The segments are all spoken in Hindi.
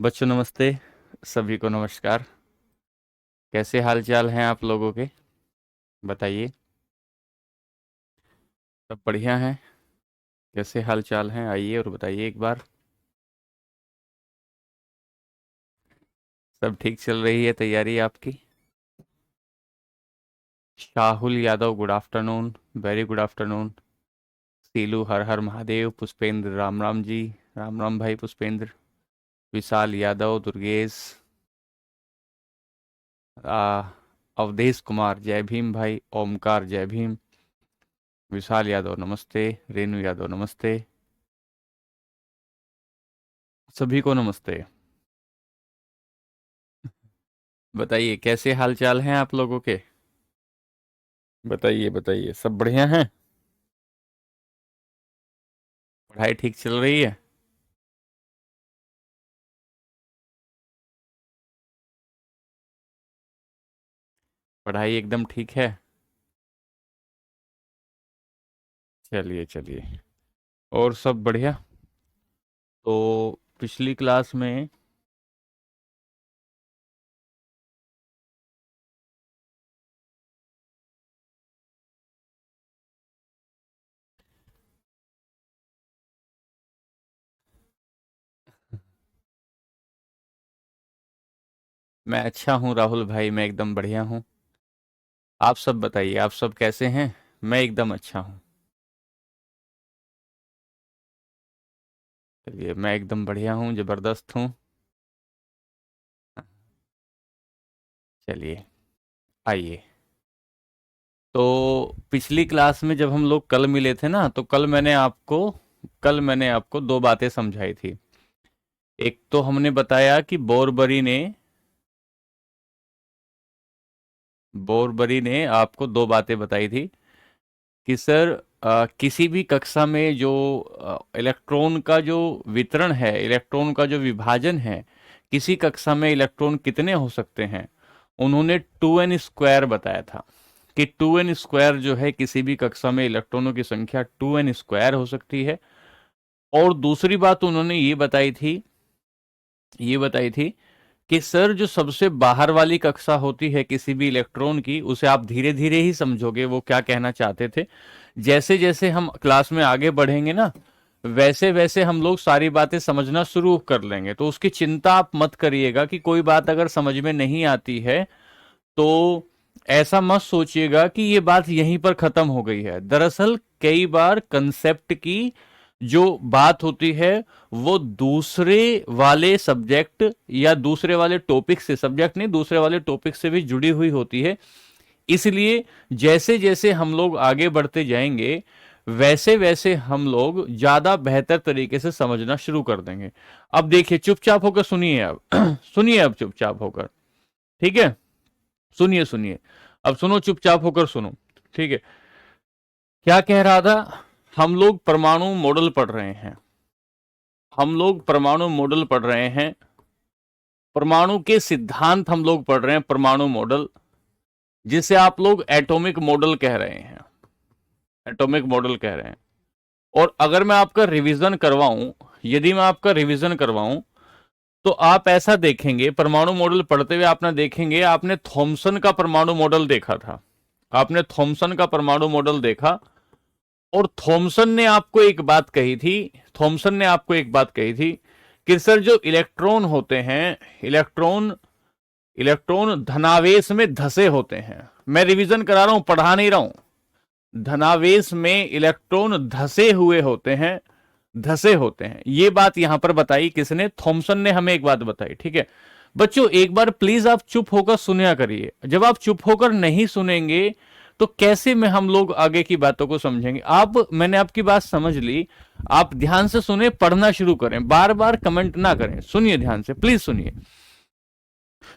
बच्चों नमस्ते। सभी को नमस्कार। कैसे हाल चाल हैं आप लोगों के? बताइए। सब बढ़िया हैं? कैसे हाल चाल हैं, आइए और बताइए एक बार। सब ठीक चल रही है तैयारी आपकी? Shahul Yadav good afternoon. Very good afternoon. सीलू हर हर महादेव। पुष्पेंद्र राम राम जी। राम राम भाई पुष्पेंद्र। विशाल यादव दुर्गेश। आ, अवधेश कुमार जय भीम भाई। ओमकार जय भीम। विशाल यादव नमस्ते। रेणु यादव नमस्ते। सभी को नमस्ते। बताइए कैसे हाल चाल हैं आप लोगों के? बताइए बताइए, सब बढ़िया हैं? पढ़ाई ठीक चल रही है? पढ़ाई एकदम ठीक है? चलिए चलिए। और सब बढ़िया। तो पिछली क्लास में मैं अच्छा हूँ राहुल भाई, मैं एकदम बढ़िया हूँ। आप सब बताइए, आप सब कैसे हैं? मैं एकदम अच्छा हूँ। चलिए, मैं एकदम बढ़िया हूँ, ज़बरदस्त हूँ। चलिए, आइए। तो पिछली क्लास में जब हम लोग कल मिले थे ना, तो कल मैंने आपको दो बातें समझाई थी। एक तो हमने बताया कि बोरबरी ने आपको दो बातें बताई थी कि सर, किसी भी कक्षा में जो इलेक्ट्रॉन का जो वितरण है, इलेक्ट्रॉन का जो विभाजन है, किसी कक्षा में इलेक्ट्रॉन कितने हो सकते हैं। उन्होंने 2n² बताया था कि 2n² जो है, किसी भी कक्षा में इलेक्ट्रॉनों की संख्या 2n² हो सकती है। और दूसरी बात उन्होंने ये बताई थी कि सर, जो सबसे बाहर वाली कक्षा होती है किसी भी इलेक्ट्रॉन की, उसे आप धीरे धीरे ही समझोगे वो क्या कहना चाहते थे। जैसे जैसे हम क्लास में आगे बढ़ेंगे ना, वैसे वैसे हम लोग सारी बातें समझना शुरू कर लेंगे। तो उसकी चिंता आप मत करिएगा कि कोई बात अगर समझ में नहीं आती है तो ऐसा मत सोचिएगा कि ये बात यहीं पर खत्म हो गई है। दरअसल कई बार कंसेप्ट की जो बात होती है, वो दूसरे वाले सब्जेक्ट या दूसरे वाले टॉपिक से, सब्जेक्ट नहीं, दूसरे वाले टॉपिक से भी जुड़ी हुई होती है। इसलिए जैसे जैसे हम लोग आगे बढ़ते जाएंगे, वैसे वैसे हम लोग ज्यादा बेहतर तरीके से समझना शुरू कर देंगे। अब देखिए, चुपचाप होकर सुनिए अब। सुनिए अब चुपचाप होकर। ठीक है? सुनिए सुनिए। अब सुनो, चुपचाप होकर सुनो। ठीक है? क्या कह रहा था? हम लोग परमाणु मॉडल पढ़ रहे हैं। हम लोग परमाणु मॉडल पढ़ रहे हैं। परमाणु के सिद्धांत हम लोग पढ़ रहे हैं, परमाणु मॉडल, जिसे आप लोग एटॉमिक मॉडल कह रहे हैं। एटॉमिक मॉडल कह रहे हैं। और अगर मैं आपका रिवीजन करवाऊं, यदि मैं आपका रिवीजन करवाऊं, तो आप ऐसा देखेंगे, परमाणु मॉडल पढ़ते हुए आपने देखेंगे, आपने थॉमसन का परमाणु मॉडल देखा था। आपने थॉमसन का परमाणु मॉडल देखा। और थॉमसन ने आपको एक बात कही थी। थॉमसन ने आपको एक बात कही थी कि सर, जो इलेक्ट्रॉन होते हैं, इलेक्ट्रॉन इलेक्ट्रॉन धनावेश में धसे होते हैं। मैं रिवीजन करा रहा हूं, पढ़ा नहीं रहा हूं। धनावेश में इलेक्ट्रॉन धसे हुए होते हैं, धसे होते हैं। ये बात यहां पर बताई किसने? थॉमसन ने हमें एक बात बताई। ठीक है बच्चों, एक बार प्लीज आप चुप होकर सुनया करिए। जब आप चुप होकर नहीं सुनेंगे तो कैसे में हम लोग आगे की बातों को समझेंगे? मैंने आपकी बात समझ ली। आप ध्यान से सुने, पढ़ना शुरू करें, बार बार कमेंट ना करें, सुनिए ध्यान से, प्लीज सुनिए।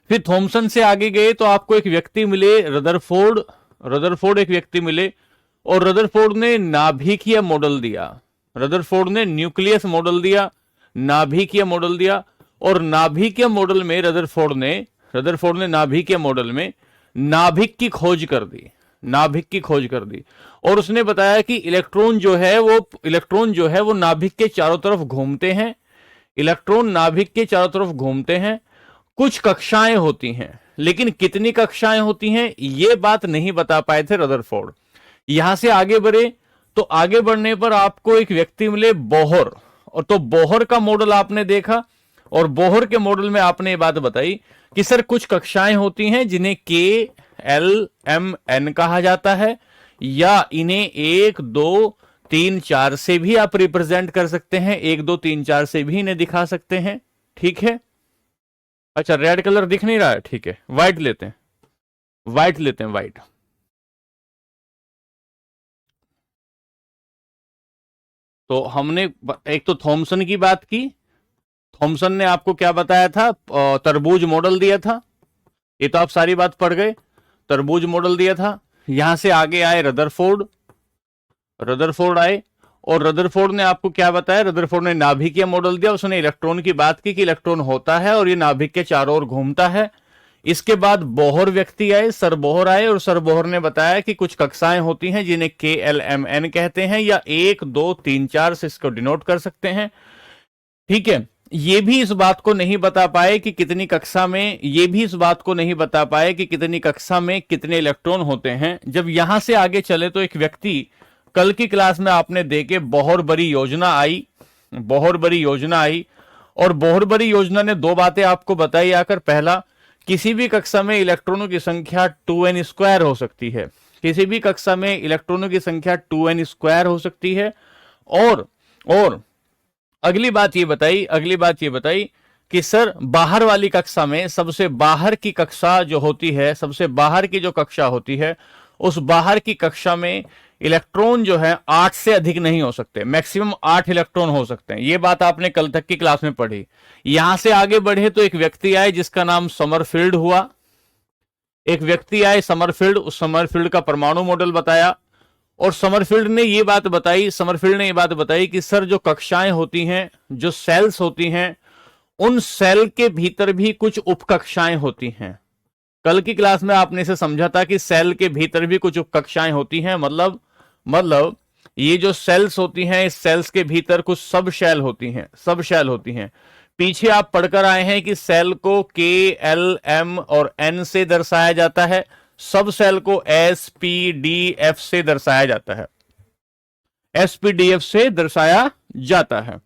फिर थॉमसन से आगे गए तो आपको एक व्यक्ति मिले, रदरफोर्ड। रदरफोर्ड एक व्यक्ति मिले, और रदरफोर्ड ने नाभिकीय मॉडल दिया। रदरफोर्ड ने न्यूक्लियस मॉडल दिया, नाभिकीय मॉडल दिया। और नाभिकीय मॉडल में रदरफोर्ड ने नाभिकीय मॉडल में नाभिक की खोज कर दी। नाभिक की खोज कर दी। और उसने बताया कि इलेक्ट्रॉन जो है वो नाभिक के चारों तरफ घूमते हैं। इलेक्ट्रॉन नाभिक के चारों तरफ घूमते हैं, कुछ कक्षाएं होती हैं, लेकिन कितनी कक्षाएं होती हैं यह बात नहीं बता पाए थे रदरफोर्ड। यहां से आगे बढ़े तो आगे बढ़ने पर आपको एक व्यक्ति मिले बोहर, और तो बोहर का मॉडल आपने देखा, और बोहर के मॉडल में आपने ये बात बताई कि सर कुछ कक्षाएं होती हैं जिन्हें के एल एम एन कहा जाता है, या इन्हें 1 2 3 4 से भी आप रिप्रेजेंट कर सकते हैं, 1 2 3 4 से भी इन्हें दिखा सकते हैं। ठीक है, अच्छा रेड कलर दिख नहीं रहा है, ठीक है व्हाइट लेते हैं, व्हाइट लेते हैं, व्हाइट। तो हमने एक तो थॉमसन की बात की, थॉमसन ने आपको क्या बताया था, तरबूज मॉडल दिया था, ये तो आप सारी बात पढ़ गए, तरबूज मॉडल दिया था। यहां से आगे आए रदरफोर्ड, रदरफोर्ड आए, और रदरफोर्ड ने आपको क्या बताया, रदरफोर्ड ने नाभिकीय मॉडल दिया, उसने इलेक्ट्रॉन की बात की कि इलेक्ट्रॉन होता है और ये नाभिक के चारों ओर घूमता है। इसके बाद बोहर व्यक्ति आए, सर बोहर आए, और सर बोहर ने बताया कि कुछ कक्षाएं होती हैं जिन्हें के एल एम एन कहते हैं, या 1 2 3 4 से इसको डिनोट कर सकते हैं। ठीक है, ये भी इस बात को नहीं बता पाए कि कितनी कक्षा में, ये भी इस बात को नहीं बता पाए कि कितनी कक्षा में कितने इलेक्ट्रॉन होते हैं। जब यहां से आगे चले तो एक व्यक्ति कल की क्लास में आपने देखे बहुत बड़ी योजना आई, बहुत बड़ी योजना आई, और बहुत बड़ी योजना ने दो बातें आपको बताई आकर। पहला, किसी भी कक्षा में इलेक्ट्रॉनों की संख्या 2n² हो सकती है, किसी भी कक्षा में इलेक्ट्रॉनों की संख्या 2n² हो सकती है। और अगली बात ये बताई, अगली बात ये बताई कि सर बाहर वाली कक्षा में, सबसे बाहर की कक्षा जो होती है, सबसे बाहर की जो कक्षा होती है, उस बाहर की कक्षा में इलेक्ट्रॉन जो है 8 से अधिक नहीं हो सकते, मैक्सिमम 8 इलेक्ट्रॉन हो सकते हैं। यह बात आपने कल तक की क्लास में पढ़ी। यहां से आगे बढ़े तो एक व्यक्ति आए जिसका नाम समरफील्ड हुआ, एक व्यक्ति आए समरफील्ड, उस समरफील्ड का परमाणु मॉडल बताया, और समरफील्ड ने यह बात बताई, समरफील्ड ने यह बात बताई कि सर जो कक्षाएं होती हैं, जो सेल्स होती हैं, उन सेल के भीतर भी कुछ उपकक्षाएं होती हैं। कल की क्लास में आपने इसे समझा था कि सेल के भीतर भी कुछ उपकक्षाएं होती हैं, मतलब ये जो सेल्स होती हैं, इस सेल्स के भीतर कुछ सब शेल होती हैं, सब शेल होती हैं। पीछे आप पढ़कर आए हैं कि सेल को के एल एम और एन से दर्शाया जाता है, सब सेल को एस पी डी एफ से दर्शाया जाता है, एस पी डी एफ से दर्शाया जाता है।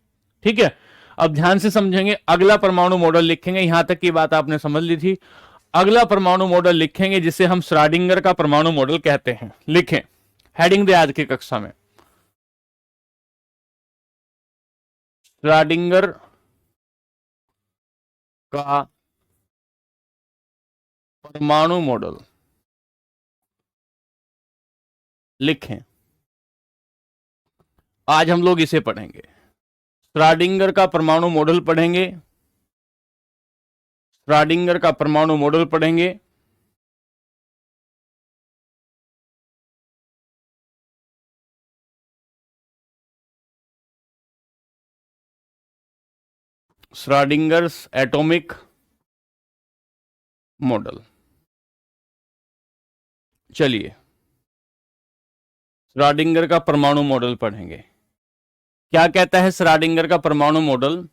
ठीक है, अब ध्यान से समझेंगे, अगला परमाणु मॉडल लिखेंगे, यहां तक की बात आपने समझ ली थी। अगला परमाणु मॉडल लिखेंगे जिसे हम श्रोडिंगर का परमाणु मॉडल कहते हैं। लिखें, हेडिंग दे आज की कक्षा में, श्रोडिंगर का परमाणु मॉडल लिखें, आज हम लोग इसे पढ़ेंगे, श्रोडिंगर का परमाणु मॉडल पढ़ेंगे, श्रोडिंगर का परमाणु मॉडल पढ़ेंगे। Schrödinger's atomic model. चलिए श्रोडिंगर का परमाणु मॉडल पढ़ेंगे। क्या कहता है श्रोडिंगर का परमाणु मॉडल?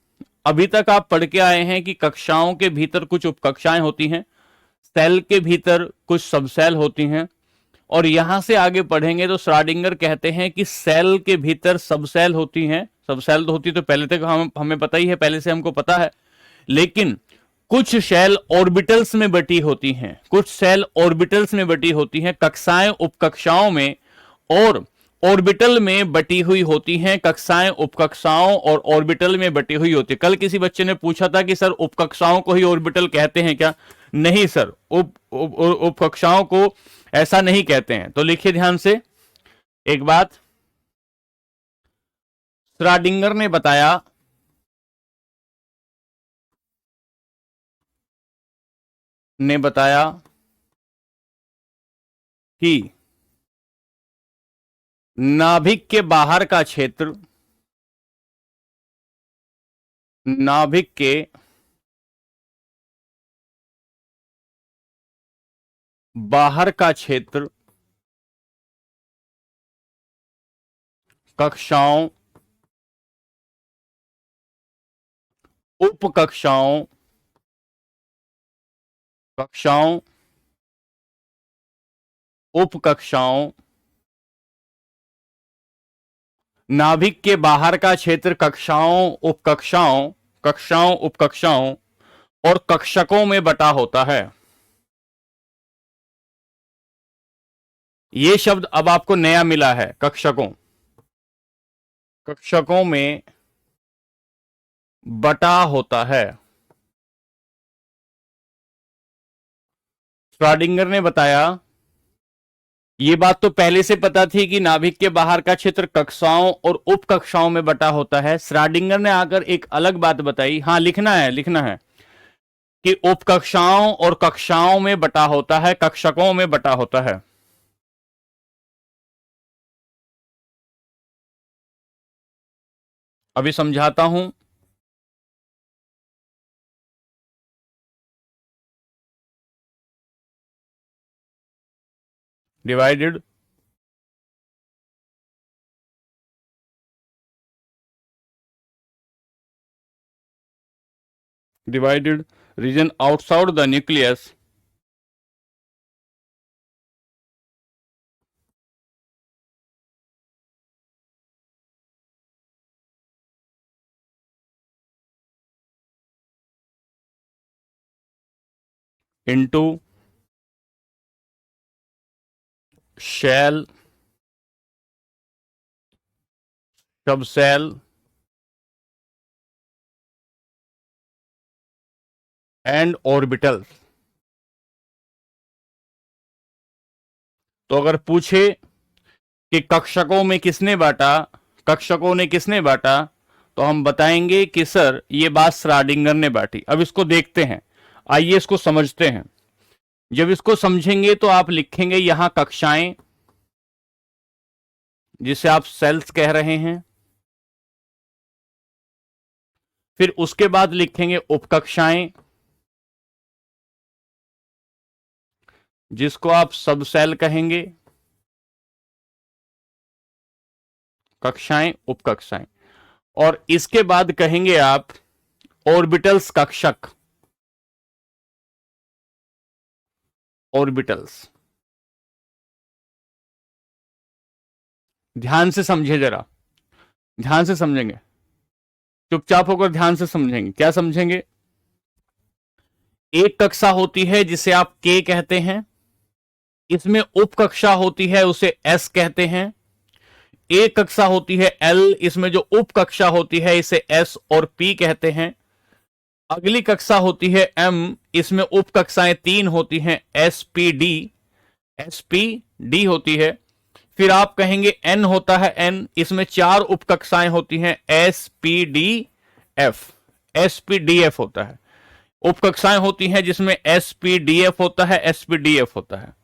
अभी तक आप पढ़ के आए हैं कि कक्षाओं के भीतर कुछ उपकक्षाएं होती हैं, सेल के भीतर कुछ सबसेल होती हैं, और यहां से आगे पढ़ेंगे तो श्रोडिंगर कहते हैं कि सेल के भीतर सबसेल होती हैं। सबसेल तो होती तो पहले तक हमें पता ही है, पहले से हमको पता है, लेकिन कुछ सेल ऑर्बिटल्स में बटी होती हैं, कुछ सेल ऑर्बिटल्स में बटी होती हैं, कक्षाएं उपकक्षाओं में और ऑर्बिटल में बटी हुई होती हैं, कक्षाएं उपकक्षाओं और ऑर्बिटल में बटी हुई होती है। कल किसी बच्चे ने पूछा था कि सर उपकक्षाओं को ही ऑर्बिटल कहते हैं क्या? नहीं सर, उपकक्षाओं को ऐसा नहीं कहते हैं। तो लिखिए ध्यान से एक बात, श्रोडिंगर ने बताया कि नाभिक के बाहर का क्षेत्र, नाभिक के बाहर का क्षेत्र कक्षाओं उपकक्षाओं कक्षाओं उपकक्षाओं नाभिक के बाहर का क्षेत्र कक्षाओं उपकक्षाओं कक्षाओं उपकक्षाओं और कक्षकों में बटा होता है। यह शब्द अब आपको नया मिला है, कक्षकों। कक्षकों में बटा होता है। श्रोडिंगर ने बताया, ये बात तो पहले से पता थी कि नाभिक के बाहर का क्षेत्र कक्षाओं और उपकक्षाओं में बटा होता है। श्रोडिंगर ने आकर एक अलग बात बताई, हाँ लिखना है कि उपकक्षाओं और कक्षाओं में बटा होता है, कक्षकों में बटा होता है। अभी समझाता हूं। Divided region outside the nucleus into shell, subshell and orbitals। तो अगर पूछे कि कक्षकों में किसने बांटा, कक्षकों ने किसने बांटा, तो हम बताएंगे कि सर ये बात श्रोडिंगर ने बांटी। अब इसको देखते हैं, आइए इसको समझते हैं। जब इसको समझेंगे तो आप लिखेंगे यहां कक्षाएं, जिसे आप सेल्स कह रहे हैं, फिर उसके बाद लिखेंगे उपकक्षाएं, जिसको आप सबसेल कहेंगे, कक्षाएं उपकक्षाएं, और इसके बाद कहेंगे आप ऑर्बिटल्स, कक्षक, ऑर्बिटल्स। ध्यान से समझे, जरा ध्यान से समझेंगे, चुपचाप होकर ध्यान से समझेंगे। क्या समझेंगे? एक कक्षा होती है जिसे आप के कहते हैं, इसमें उपकक्षा होती है उसे एस कहते हैं। एक कक्षा होती है एल, इसमें जो उपकक्षा होती है इसे एस और पी कहते हैं। अगली कक्षा होती है एम, इसमें उपकक्षाएं 3 होती हैं, एस पी डी होती है। फिर आप कहेंगे एन होता है एन, इसमें 4 उपकक्षाएं होती हैं, एस पी डी एफ होता है। उपकक्षाएं होती हैं जिसमें एस पी डी एफ होता है, एस पी डी एफ होता है।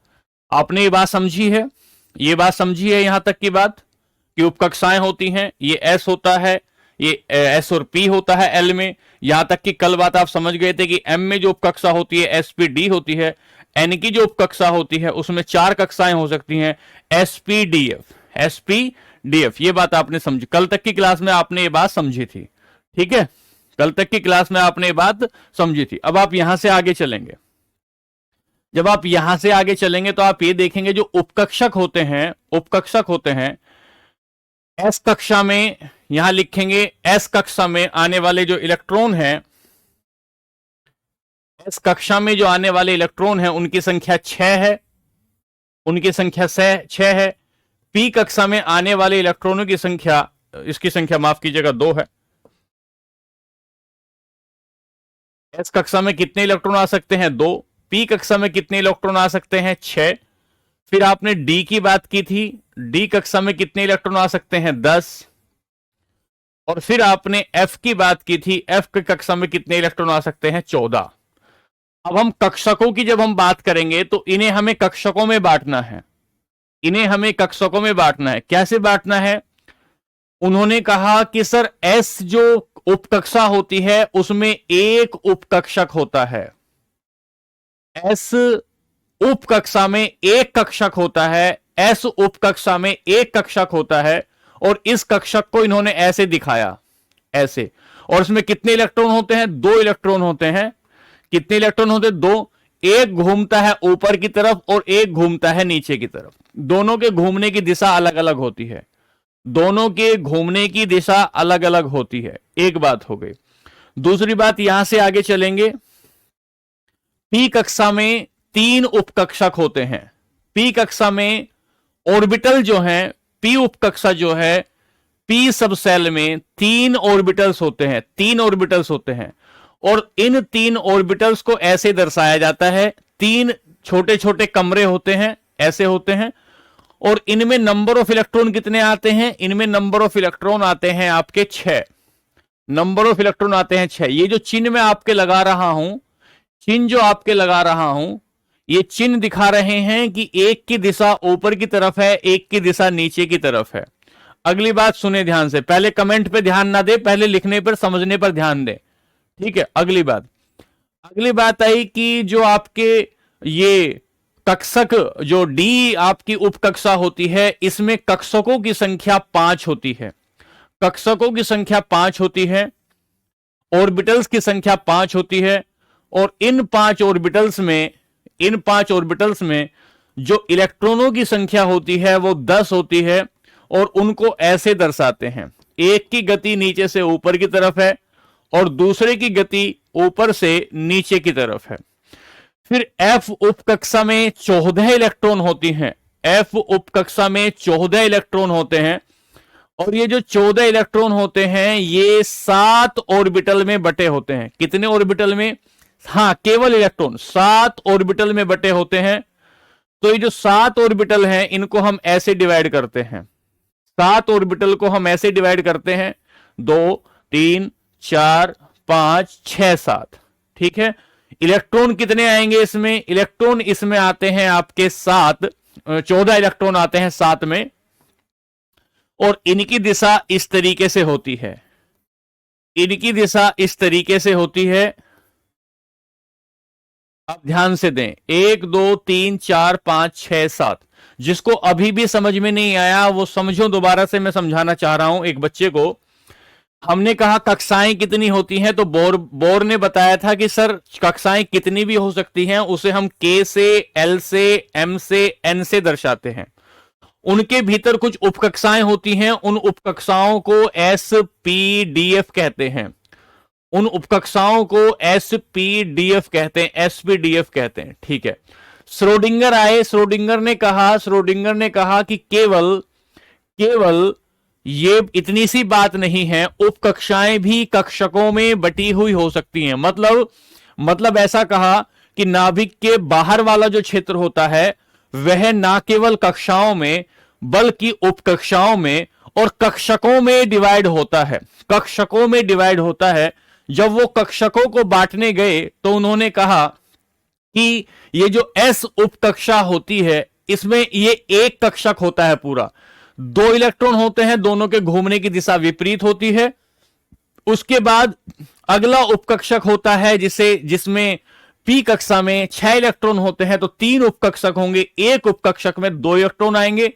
आपने ये बात समझी है? ये बात समझी है यहां तक की बात कि उपकक्षाएं होती हैं, ये एस होता है, ये एस और पी होता है एल में। यहां तक कि कल बात आप समझ गए थे कि एम में जो उपकक्षा होती है एस पी डी होती है, एन की जो उपकक्षा होती है उसमें 4 कक्षाएं हो सकती हैं, एस पी डी एफ। ये बात आपने समझी, कल तक की क्लास में आपने ये बात समझी थी, ठीक है? कल तक की क्लास में आपने ये बात समझी थी। अब आप यहां से आगे चलेंगे। जब आप यहां से आगे चलेंगे तो आप ये देखेंगे जो उपकक्षक होते हैं एस कक्षा में, यहां लिखेंगे एस कक्षा में आने वाले जो इलेक्ट्रॉन हैं, एस कक्षा में जो आने वाले इलेक्ट्रॉन हैं उनकी संख्या 6 है, उनकी संख्या 6 है। पी कक्षा में आने वाले इलेक्ट्रॉनों की संख्या, इसकी संख्या माफ कीजिएगा 2 है। एस कक्षा में कितने इलेक्ट्रॉन आ सकते हैं? 2। पी कक्षा में कितने इलेक्ट्रॉन आ सकते हैं? 6। फिर आपने डी की बात की थी, डी कक्षा में कितने इलेक्ट्रॉन आ सकते हैं? 10। और फिर आपने एफ की बात की थी, एफ की कक्षा में कितने इलेक्ट्रॉन आ सकते हैं? 14। अब हम कक्षकों की जब हम बात करेंगे तो इन्हें हमें कक्षकों में बांटना है, इन्हें हमें कक्षकों में बांटना है। कैसे बांटना है? उन्होंने कहा कि सर एस जो उपकक्षा होती है उसमें एक उपकक्षक होता है, एस उपकक्षा में एक कक्षक होता है, एस उपकक्षा में एक कक्षक होता है, और इस कक्षक को इन्होंने ऐसे दिखाया, ऐसे। और इसमें कितने इलेक्ट्रॉन होते हैं? 2 इलेक्ट्रॉन होते हैं। कितने इलेक्ट्रॉन होते हैं? 2। एक घूमता है ऊपर की तरफ और एक घूमता है नीचे की तरफ। दोनों के घूमने की दिशा अलग अलग होती है। दोनों के घूमने की दिशा अलग अलग होती है। एक बात हो गई। दूसरी बात, यहां से आगे चलेंगे। पी कक्षा में 3 उपकक्षक होते हैं। पी कक्षा में ऑर्बिटल जो है, पी उपकक्षा जो है, पी सब सेल में 3 ऑर्बिटल्स होते हैं। 3 ऑर्बिटल्स होते हैं और इन 3 ऑर्बिटल्स को ऐसे दर्शाया जाता है। 3 छोटे छोटे कमरे होते हैं, ऐसे होते हैं। और इनमें नंबर ऑफ इलेक्ट्रॉन कितने आते हैं? इनमें नंबर ऑफ इलेक्ट्रॉन आते हैं आपके 6। नंबर ऑफ इलेक्ट्रॉन आते हैं 6। ये जो चिन्ह मैं आपके लगा रहा हूं, चिन्ह जो आपके लगा रहा हूं, ये चिन्ह दिखा रहे हैं कि एक की दिशा ऊपर की तरफ है, एक की दिशा नीचे की तरफ है। अगली बात सुने ध्यान से, पहले कमेंट पे ध्यान ना दे, पहले लिखने पर समझने पर ध्यान दे, ठीक है। अगली बात आई कि जो आपके ये कक्षक, जो डी आपकी उपकक्षा होती है, इसमें कक्षकों की संख्या 5 होती है। कक्षकों की संख्या 5 होती है, ऑर्बिटल्स की संख्या 5 होती है। और इन 5 ऑर्बिटल्स में जो इलेक्ट्रॉनों की संख्या होती है वो 10 होती है। और उनको ऐसे दर्शाते हैं, एक की गति नीचे से ऊपर की तरफ है और दूसरे की गति ऊपर से नीचे की तरफ है। फिर एफ उपकक्षा में 14 इलेक्ट्रॉन होती हैं। एफ उपकक्षा में 14 इलेक्ट्रॉन होते हैं और ये जो 14 इलेक्ट्रॉन होते हैं ये 7 ऑर्बिटल में बटे होते हैं। कितने ऑर्बिटल में? हाँ, केवल इलेक्ट्रॉन 7 ऑर्बिटल में बटे होते हैं। तो ये जो 7 ऑर्बिटल हैं इनको हम ऐसे डिवाइड करते हैं। 7 ऑर्बिटल को हम ऐसे डिवाइड करते हैं, 2 3 4 5 6 7, ठीक है। इलेक्ट्रॉन कितने आएंगे इसमें? इलेक्ट्रॉन इसमें आते हैं आपके 7, 14 इलेक्ट्रॉन आते हैं 7 में। और इनकी दिशा इस तरीके से होती है। इनकी दिशा इस तरीके से होती है। आप ध्यान से दें, 1 2 3 4 5 6 7। जिसको अभी भी समझ में नहीं आया वो समझो, दोबारा से मैं समझाना चाह रहा हूं एक बच्चे को। हमने कहा कक्षाएं कितनी होती हैं, तो बोर ने बताया था कि सर कक्षाएं कितनी भी हो सकती हैं, उसे हम के से, एल से, एम से, एन से दर्शाते हैं। उनके भीतर कुछ उपकक्षाएं होती हैं, उन उपकक्षाओं को एस पी डी एफ कहते हैं। उन उपकक्षाओं को एस पी डी एफ कहते हैं, एस पी डी एफ कहते हैं, ठीक है। श्रोडिंगर आए, श्रोडिंगर ने कहा कि केवल ये इतनी सी बात नहीं है, उपकक्षाएं भी कक्षकों में बटी हुई हो सकती हैं। मतलब ऐसा कहा कि नाभिक के बाहर वाला जो क्षेत्र होता है वह ना केवल कक्षाओं में बल्कि उपकक्षाओं में और कक्षकों में डिवाइड होता है। कक्षकों में डिवाइड होता है। जब वो कक्षकों को बांटने गए तो उन्होंने कहा कि ये जो एस उपकक्षा होती है इसमें ये एक कक्षक होता है पूरा, 2 इलेक्ट्रॉन होते हैं, दोनों के घूमने की दिशा विपरीत होती है। उसके बाद अगला उपकक्षक होता है जिसमें पी कक्षा में 6 इलेक्ट्रॉन होते हैं, तो 3 उपकक्षक होंगे, एक उपकक्षक में 2 इलेक्ट्रॉन आएंगे।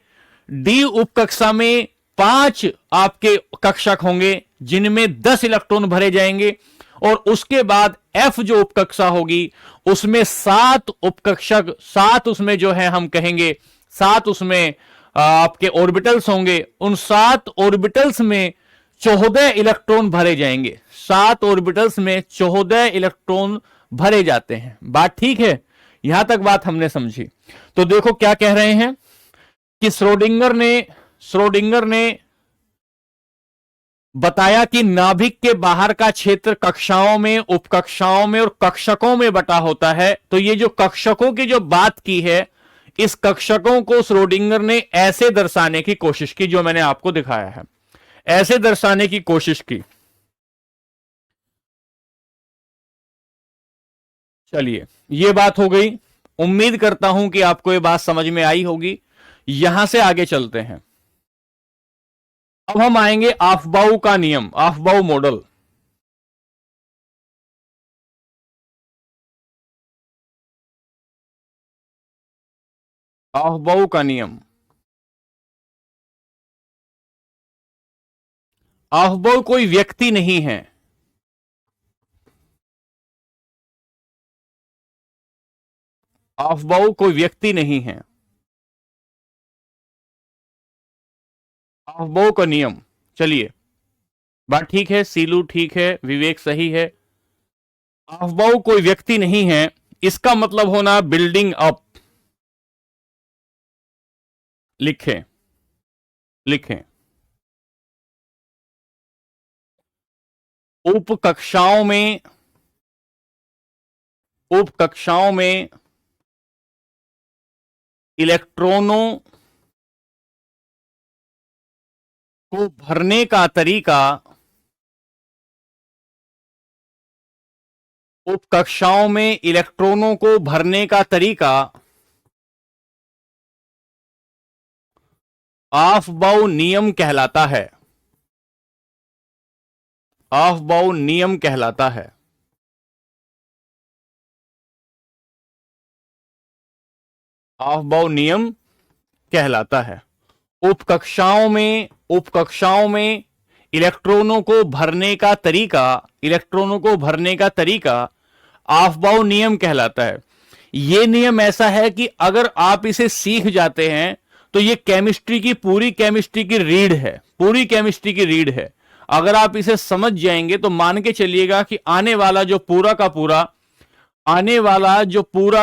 डी उपकक्षा में 5 आपके कक्षक होंगे जिनमें 10 इलेक्ट्रॉन भरे जाएंगे। और उसके बाद एफ जो उपकक्षा होगी उसमें 7 उपकक्षक, 7 उसमें जो है हम कहेंगे 7 उसमें आपके ऑर्बिटल्स होंगे। उन 7 ऑर्बिटल्स में 14 इलेक्ट्रॉन भरे जाएंगे। 7 ऑर्बिटल्स में 14 इलेक्ट्रॉन भरे जाते हैं। बात ठीक है? यहां तक बात हमने समझी। तो देखो क्या कह रहे हैं कि श्रोडिंगर ने बताया कि नाभिक के बाहर का क्षेत्र कक्षाओं में, उपकक्षाओं में और कक्षकों में बटा होता है। तो ये जो कक्षकों की जो बात की है, इस कक्षकों को श्रोडिंगर ने ऐसे दर्शाने की कोशिश की जो मैंने आपको दिखाया है, ऐसे दर्शाने की कोशिश की। चलिए, ये बात हो गई। उम्मीद करता हूं कि आपको ये बात समझ में आई होगी। यहां से आगे चलते हैं। अब हम आएंगे आफबाउ का नियम, आफबाउ मॉडल। आफबाउ का नियम। अफबाऊ कोई व्यक्ति नहीं है। अफबाऊ कोई व्यक्ति नहीं है। अफबाऊ का नियम, चलिए बात ठीक है, सीलू ठीक है, विवेक सही है। अफबाऊ कोई व्यक्ति नहीं है, इसका मतलब होना बिल्डिंग अप। लिखें लिखें। उपकक्षाओं में इलेक्ट्रॉनों को भरने का तरीका, उपकक्षाओं में इलेक्ट्रॉनों को भरने का तरीका अफबाऊ नियम कहलाता है। अफबाऊ नियम कहलाता है। अफबाऊ नियम कहलाता है। उपकक्षाओं में इलेक्ट्रॉनों को भरने का तरीका अफबाऊ नियम कहलाता है। यह नियम ऐसा है कि अगर आप इसे सीख जाते हैं तो यह पूरी केमिस्ट्री की रीढ़ है। अगर आप इसे समझ जाएंगे तो मान के चलिएगा कि आने वाला जो पूरा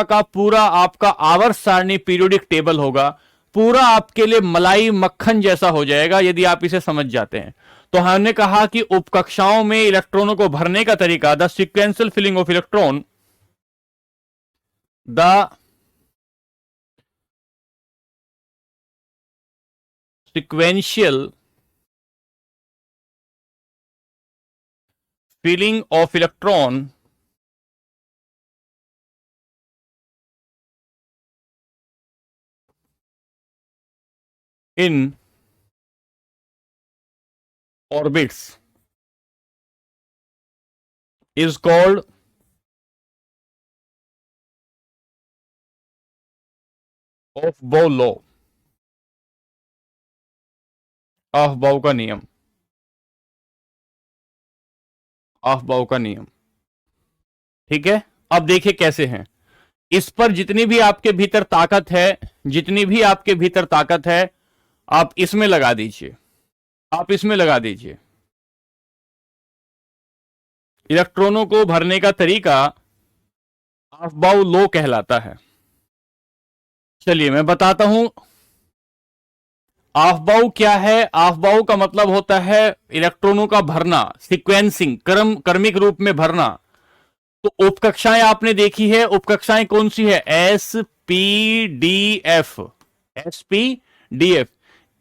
का पूरा आपका आवर्त सारणी पीरियोडिक टेबल होगा, पूरा आपके लिए मलाई मक्खन जैसा हो जाएगा यदि आप इसे समझ जाते हैं। तो हमने कहा कि उपकक्षाओं में इलेक्ट्रॉनों को भरने का तरीका, the sequential filling of electron, the sequential filling of electron in orbits is called Aufbau law, Aufbau का नियम, अफबाऊ का नियम। ठीक है, अब देखिए कैसे हैं। इस पर जितनी भी आपके भीतर ताकत है आप इसमें लगा दीजिए। इलेक्ट्रॉनों को भरने का तरीका अफबाऊ लॉ कहलाता है। चलिए मैं बताता हूं अफबाऊ क्या है। अफबाऊ का मतलब होता है इलेक्ट्रॉनों का भरना, सीक्वेंसिंग, क्रमिक रूप में भरना। तो उपकक्षाएं आपने देखी है, उपकक्षाएं कौन सी है? एसपीडीएफ।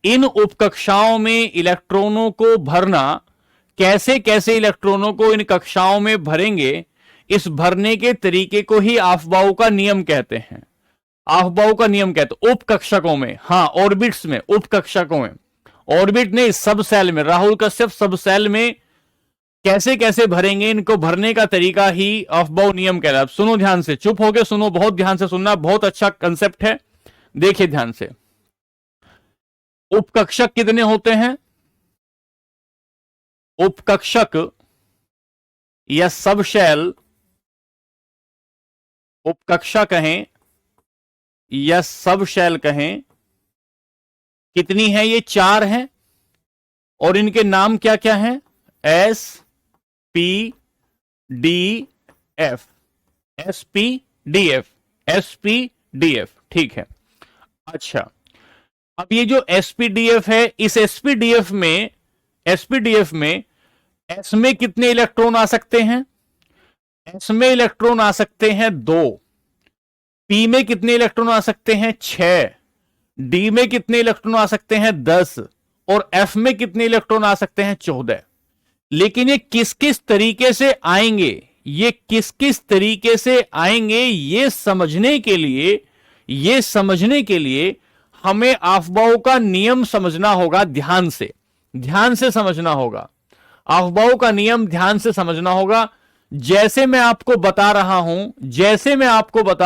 इन उपकक्षाओं में इलेक्ट्रॉनों को भरना, कैसे इलेक्ट्रॉनों को इन कक्षाओं में भरेंगे, इस भरने के तरीके को ही अफबाऊ का नियम कहते हैं। उपकक्षकों में, हाँ ऑर्बिट्स में, उपकक्षकों में, ऑर्बिट नहीं सब सेल में, राहुल कश्यप सब सेल में कैसे भरेंगे, इनको भरने का तरीका ही अफबाऊ नियम कहलाता है। सुनो ध्यान से, चुप होके सुनो, बहुत ध्यान से सुनना, बहुत अच्छा कंसेप्ट है, देखिए ध्यान से। उपकक्षक कितने होते हैं? उपकक्षक या सब शेल, उपकक्षा कहें या सब शेल कहें, कितनी है? ये 4 हैं और इनके नाम क्या क्या हैं? एसपीडीएफ। ठीक है। अच्छा, अब ये जो एसपीडीएफ है, इस एसपीडीएफ में एस में कितने इलेक्ट्रॉन आ सकते हैं? एस में इलेक्ट्रॉन आ सकते हैं 2। पी में कितने इलेक्ट्रॉन आ सकते हैं? 6। डी में कितने इलेक्ट्रॉन आ सकते हैं? 10। और एफ में कितने इलेक्ट्रॉन आ सकते हैं? 14। लेकिन ये किस किस तरीके से आएंगे, ये समझने के लिए हमें अफबाऊ का नियम समझना होगा। ध्यान से समझना होगा। अफबाऊ का नियम ध्यान से समझना होगा। जैसे मैं आपको बता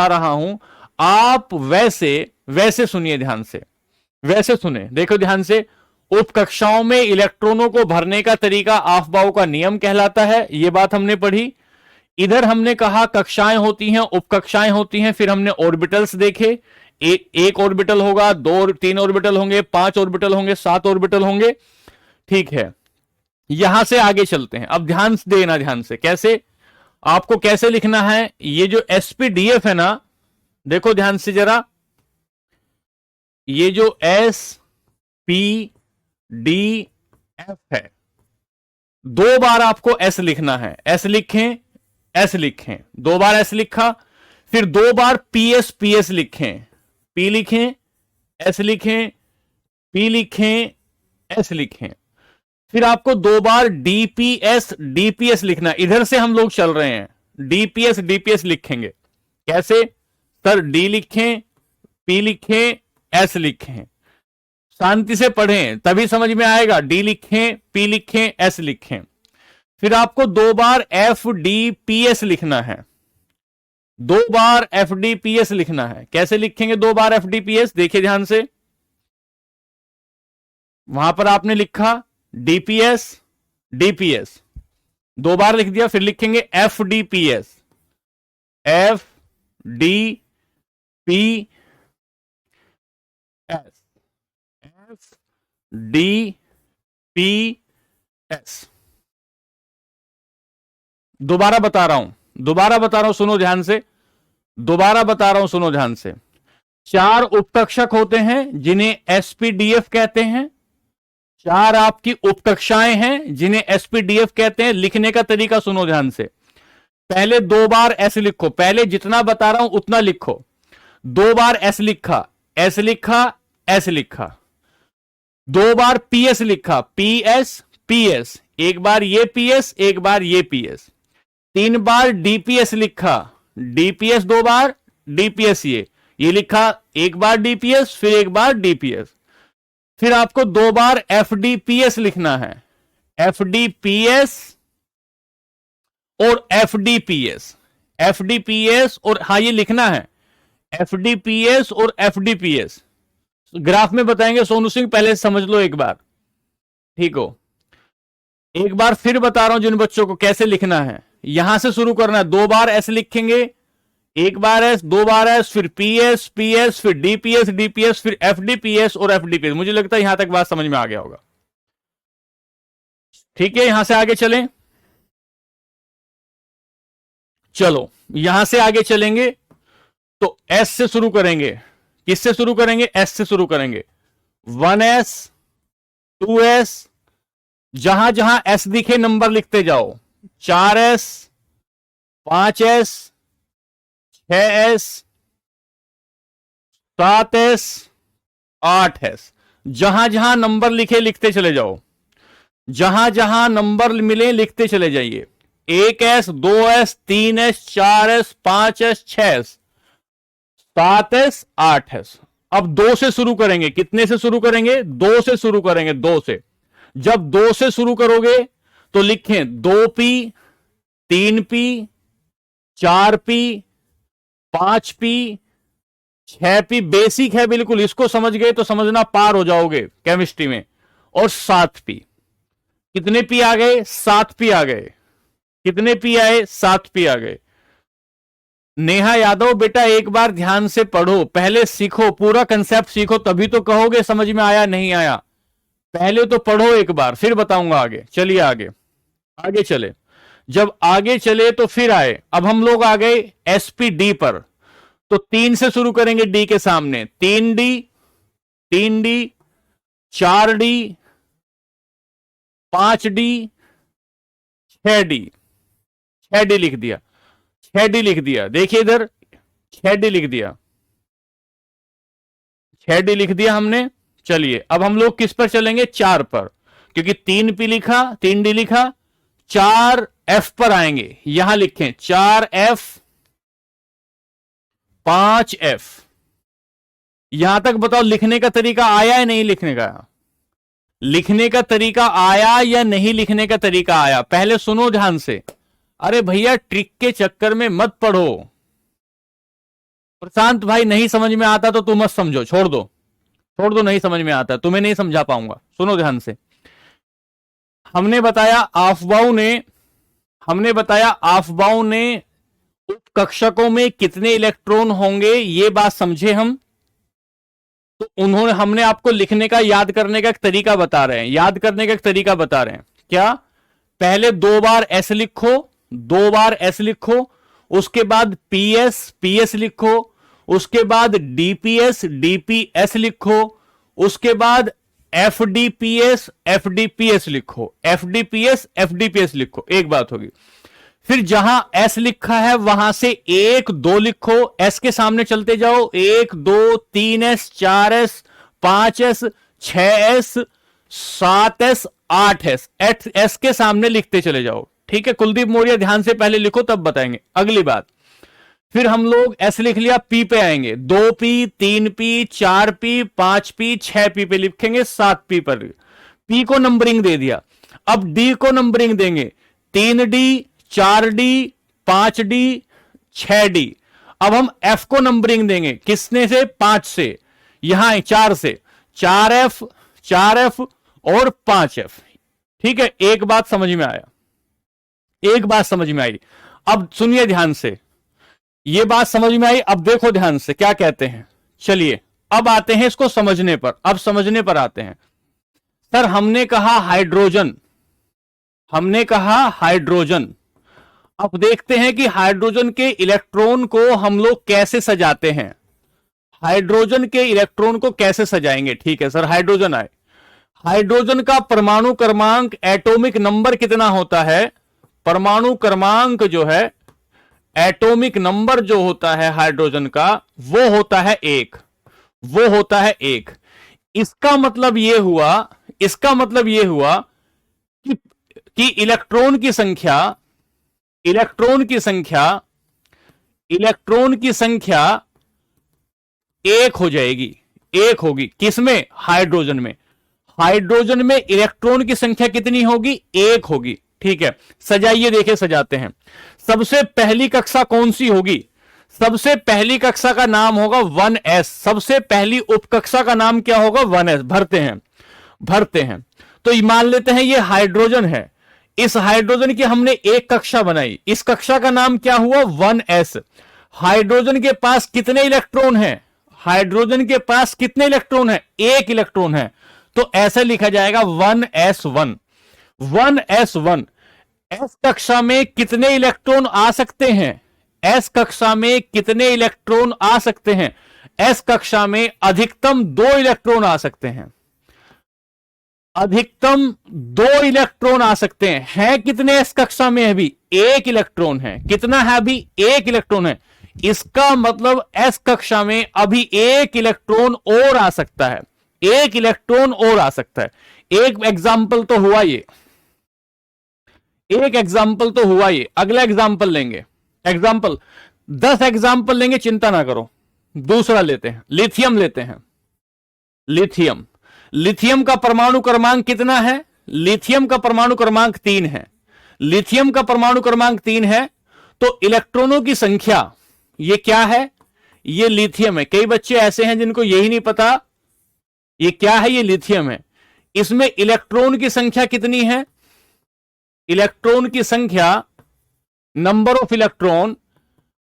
रहा हूं आप वैसे सुनिए, ध्यान से, देखो ध्यान से। उपकक्षाओं में इलेक्ट्रॉनों को भरने का तरीका ऑफ-बाउ का नियम कहलाता है, यह बात हमने पढ़ी। इधर हमने कहा कक्षाएं होती हैं, उपकक्षाएं होती हैं, फिर हमने ऑर्बिटल्स देखे। एक ऑर्बिटल होगा, 2-3 ऑर्बिटल होंगे, 5 ऑर्बिटल होंगे, 7 ऑर्बिटल होंगे। ठीक है, यहां से आगे चलते हैं। अब ध्यान से देना, ध्यान से, कैसे आपको कैसे लिखना है। ये जो एसपीडीएफ है ना, देखो ध्यान से जरा, ये जो एस पी डी एफ है, 2 बार आपको एस लिखना है। एस लिखें, एस लिखें, 2 बार एस लिखा, फिर 2 बार पीएस लिखें, पी लिखें, एस लिखें, पी लिखें, एस लिखें, फिर आपको 2 बार डीपीएस लिखना। इधर से हम लोग चल रहे हैं, डीपीएस लिखेंगे। कैसे सर? डी लिखें, पी लिखें, एस लिखें, शांति से पढ़ें तभी समझ में आएगा। डी लिखें, पी लिखें, एस लिखें, फिर आपको 2 बार एफ डी पी एस लिखना है, 2 बार एफ डी पी एस लिखना है। कैसे लिखेंगे 2 बार एफ डी पी एस? देखिए ध्यान से, वहां पर आपने लिखा डीपीएस, डीपीएस 2 बार लिख दिया, फिर लिखेंगे F D P S, F D P S, F D P S. दोबारा बता रहा हूं, सुनो ध्यान से, दोबारा बता रहा हूं, सुनो ध्यान से। 4 उपकक्षक होते हैं जिन्हें एसपीडीएफ कहते हैं, 4 आपकी उपकक्षाएं हैं जिन्हें एसपीडीएफ कहते हैं। लिखने का तरीका सुनो ध्यान से, पहले 2 बार एस लिखो, पहले जितना बता रहा हूं उतना लिखो। 2 बार एस लिखा, एस लिखा, एस लिखा, 2 बार पीएस लिखा, पीएस, पीएस, एक बार ये पीएस, एक बार ये पीएस, 3 बार डीपीएस लिखा, डीपीएस 2 बार, डीपीएस ये लिखा, एक बार डीपीएस, फिर एक बार डीपीएस, फिर आपको 2 बार एफडीपीएस लिखना है, एफडीपीएस और एफडीपीएस, एफडीपीएस और, हाँ ये लिखना है एफडीपीएस और एफडीपीएस। ग्राफ में बताएंगे सोनू सिंह, पहले समझ लो एक बार, ठीक हो। एक बार फिर बता रहा हूं जिन बच्चों को कैसे लिखना है, यहां से शुरू करना है। 2 बार एस लिखेंगे, एक बार एस, 2 बार एस, फिर पीएस, पीएस, फिर डीपीएस, डीपीएस, फिर एफडीपीएस और एफडीपीएस। मुझे लगता है यहां तक बात समझ में आ गया होगा। ठीक है, यहां से आगे चलें, चलो यहां से आगे चलेंगे तो एस से शुरू करेंगे। किससे शुरू करेंगे? एस से शुरू करेंगे। 1s, 2s, जहां जहां एस दिखे नंबर लिखते जाओ। 4s, 5s, 6s, 7s, 8s, जहां जहां नंबर लिखे लिखते चले जाओ, जहां जहां नंबर मिले लिखते चले जाइए। 1s, 2s, 3s, 4s, 5s, 6s, 7s, 8s। अब 2 से शुरू करेंगे। कितने से शुरू करेंगे? 2 से शुरू करेंगे, 2 से। जब 2 से शुरू करोगे तो लिखें 2p, 3p, 4p, 5p, 6p। Basic है बिल्कुल, इसको समझ गए तो समझना पार हो जाओगे केमिस्ट्री में। और 7p। कितने p आ गए? 7p आ गए। कितने p आए? 7p आ गए। नेहा यादव बेटा एक बार ध्यान से पढ़ो, पहले सीखो, पूरा कंसेप्ट सीखो, तभी तो कहोगे समझ में आया नहीं आया। पहले तो पढ़ो एक बार, फिर बताऊंगा आगे। चलिए आगे, आगे चले। जब आगे चले तो फिर आए, अब हम लोग आ गए एसपीडी पर। तो 3 से शुरू करेंगे, डी के सामने 3d, 3d, 4d, 5d, 6d, 6d लिख दिया, 6d लिख दिया। देखिए इधर 6d लिख दिया, 6d लिख दिया हमने। चलिए अब हम लोग किस पर चलेंगे? 4 पर, क्योंकि 3p लिखा, 3d लिखा, 4f पर आएंगे। यहां लिखें 4f, 5f। यहां तक बताओ लिखने का तरीका आया या नहीं? लिखने का, लिखने का तरीका आया या नहीं? लिखने का तरीका आया। पहले सुनो ध्यान से। अरे भैया ट्रिक के चक्कर में मत पढ़ो। प्रशांत भाई नहीं समझ में आता तो तुम मत समझो, छोड़ दो। छोड़ दो, नहीं समझ में आता, तुम्हें नहीं समझा पाऊंगा, सुनो ध्यान से। हमने बताया आफबाउ ने उपकक्षकों में कितने इलेक्ट्रॉन होंगे, ये बात समझे हम। तो हमने आपको लिखने का, याद करने का एक तरीका बता रहे हैं, क्या? पहले 2 बार एस लिखो, 2 बार एस लिखो, उसके बाद पीएस लिखो, उसके बाद डीपीएस लिखो, उसके बाद एफडीपीएस लिखो, एफडीपीएस लिखो, एक बात होगी। फिर जहां एस लिखा है वहां से 1 2 लिखो, एस के सामने चलते जाओ, 1 2 3 S, 4 S, 5 S, 6 S, 7 S, 8 S, S के सामने लिखते चले जाओ, ठीक है। कुलदीप मौर्य ध्यान से पहले लिखो तब बताएंगे अगली बात। फिर हम लोग एस लिख लिया, पी पे आएंगे, 2p, 3p, 4p, 5p, 6p पे लिखेंगे, 7p पर। पी को नंबरिंग दे दिया। अब डी को नंबरिंग देंगे, 3d, 4d, 5d, 6d। अब हम एफ को नंबरिंग देंगे, किसने से? 5 से, यहां 4 से, 4f, 4f और 5f, ठीक है। एक बात समझ में आया, एक बात समझ में आई। अब सुनिए ध्यान से, यह बात समझ में आई। अब देखो ध्यान से क्या कहते हैं। चलिए अब आते हैं इसको समझने पर, अब समझने पर आते हैं। सर हमने कहा हाइड्रोजन, अब देखते हैं कि हाइड्रोजन के इलेक्ट्रॉन को हम लोग कैसे सजाते हैं। हाइड्रोजन के इलेक्ट्रॉन को कैसे सजाएंगे? ठीक है सर, हाइड्रोजन आए। हाइड्रोजन का परमाणु क्रमांक, एटॉमिक नंबर कितना होता है? परमाणु क्रमांक जो है, एटॉमिक नंबर जो होता है हाइड्रोजन का, वो होता है 1, वो होता है 1। इसका मतलब यह हुआ कि इलेक्ट्रॉन की संख्या 1 हो जाएगी, 1 होगी। किसमें? हाइड्रोजन में। हाइड्रोजन में इलेक्ट्रॉन की संख्या कितनी होगी? 1 होगी, ठीक है। सजाइए, देखे सजाते हैं। सबसे पहली कक्षा कौन सी होगी? सबसे पहली कक्षा का नाम होगा 1s। सबसे पहली उपकक्षा का नाम क्या होगा? 1s। भरते हैं। तो मान लेते हैं ये हाइड्रोजन है, इस हाइड्रोजन की हमने एक कक्षा बनाई, इस कक्षा का नाम क्या हुआ? 1s। हाइड्रोजन के पास कितने इलेक्ट्रॉन हैं? हाइड्रोजन के पास कितने इलेक्ट्रॉन है? 1 इलेक्ट्रॉन है। तो ऐसे लिखा जाएगा 1s1। 1s1। एस कक्षा में कितने इलेक्ट्रॉन आ सकते हैं? एस कक्षा में कितने इलेक्ट्रॉन आ सकते हैं? एस कक्षा में अधिकतम 2 इलेक्ट्रॉन आ सकते हैं, अधिकतम 2 इलेक्ट्रॉन आ सकते हैं। है कितने एस कक्षा में? अभी 1 इलेक्ट्रॉन है। कितना है अभी? 1 इलेक्ट्रॉन है। इसका मतलब एस कक्षा में अभी 1 इलेक्ट्रॉन और आ सकता है, 1 इलेक्ट्रॉन और आ सकता है। एक एग्जाम्पल तो हुआ ये, एक एग्जाम्पल तो हुआ ये। अगला एग्जाम्पल लेंगे, 10 एग्जाम्पल लेंगे, चिंता ना करो। दूसरा लेते हैं, लिथियम लेते हैं। लिथियम का परमाणु क्रमांक कितना है? लिथियम का परमाणु क्रमांक 3 है। लिथियम का परमाणु क्रमांक 3 है, तो इलेक्ट्रॉनों की संख्या ये क्या है? ये लिथियम है। कई बच्चे ऐसे हैं जिनको यही नहीं पता ये क्या है, ये लिथियम है। इसमें इलेक्ट्रॉन की संख्या कितनी है? इलेक्ट्रॉन की संख्या, नंबर ऑफ इलेक्ट्रॉन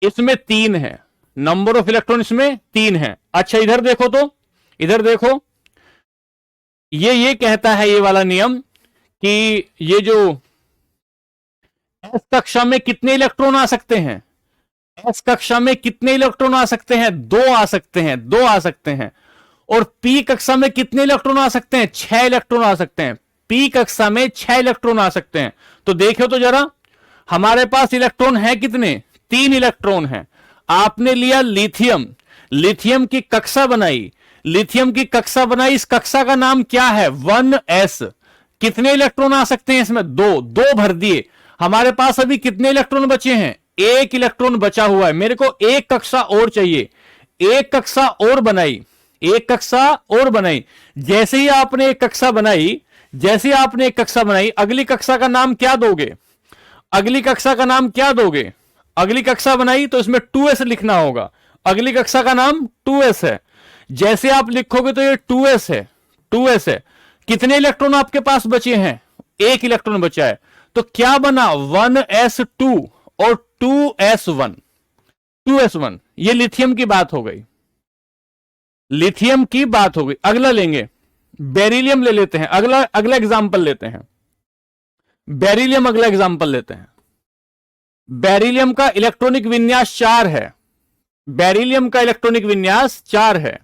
इसमें 3 है। नंबर ऑफ इलेक्ट्रॉन इसमें 3 है। अच्छा इधर देखो, तो इधर देखो, ये कहता है ये वाला नियम कि ये जो एस कक्षा में कितने इलेक्ट्रॉन आ सकते हैं? एस कक्षा में कितने इलेक्ट्रॉन आ सकते हैं? 2 आ सकते हैं, 2 आ सकते हैं। और पी कक्षा में कितने इलेक्ट्रॉन आ सकते हैं? 6 इलेक्ट्रॉन आ सकते हैं। पी कक्षा में 6 इलेक्ट्रॉन आ सकते हैं। तो देखो तो जरा, हमारे पास इलेक्ट्रॉन है कितने? 3 इलेक्ट्रॉन है। आपने लिया लिथियम, लिथियम की कक्षा बनाई, लिथियम की कक्षा बनाई, इस कक्षा का नाम क्या है? 1s। कितने इलेक्ट्रॉन आ सकते हैं इसमें? 2 भर दिए। हमारे पास अभी कितने इलेक्ट्रॉन बचे हैं? 1 इलेक्ट्रॉन बचा हुआ है। मेरे को एक कक्षा और चाहिए, एक कक्षा और बनाई, एक कक्षा और बनाई। जैसे ही आपने एक कक्षा बनाई, जैसे ही आपने एक कक्षा बनाई, अगली कक्षा का नाम क्या दोगे? अगली कक्षा का नाम क्या दोगे? अगली कक्षा बनाई तो इसमें 2s लिखना होगा। अगली कक्षा का नाम 2s है। जैसे आप लिखोगे तो ये 2s है, 2s है। कितने इलेक्ट्रॉन आपके पास बचे हैं? एक इलेक्ट्रॉन बचा है, तो क्या बना? 1s2 और 2s1, 2s1। ये लिथियम की बात हो गई, लिथियम की बात हो गई। अगला लेंगे बेरिलियम, ले लेते हैं अगला, अगला एग्जांपल लेते हैं बेरिलियम, अगला एग्जांपल लेते हैं। बेरिलियम का इलेक्ट्रॉनिक विन्यास 4 है, बेरिलियम का इलेक्ट्रॉनिक विन्यास 4 है।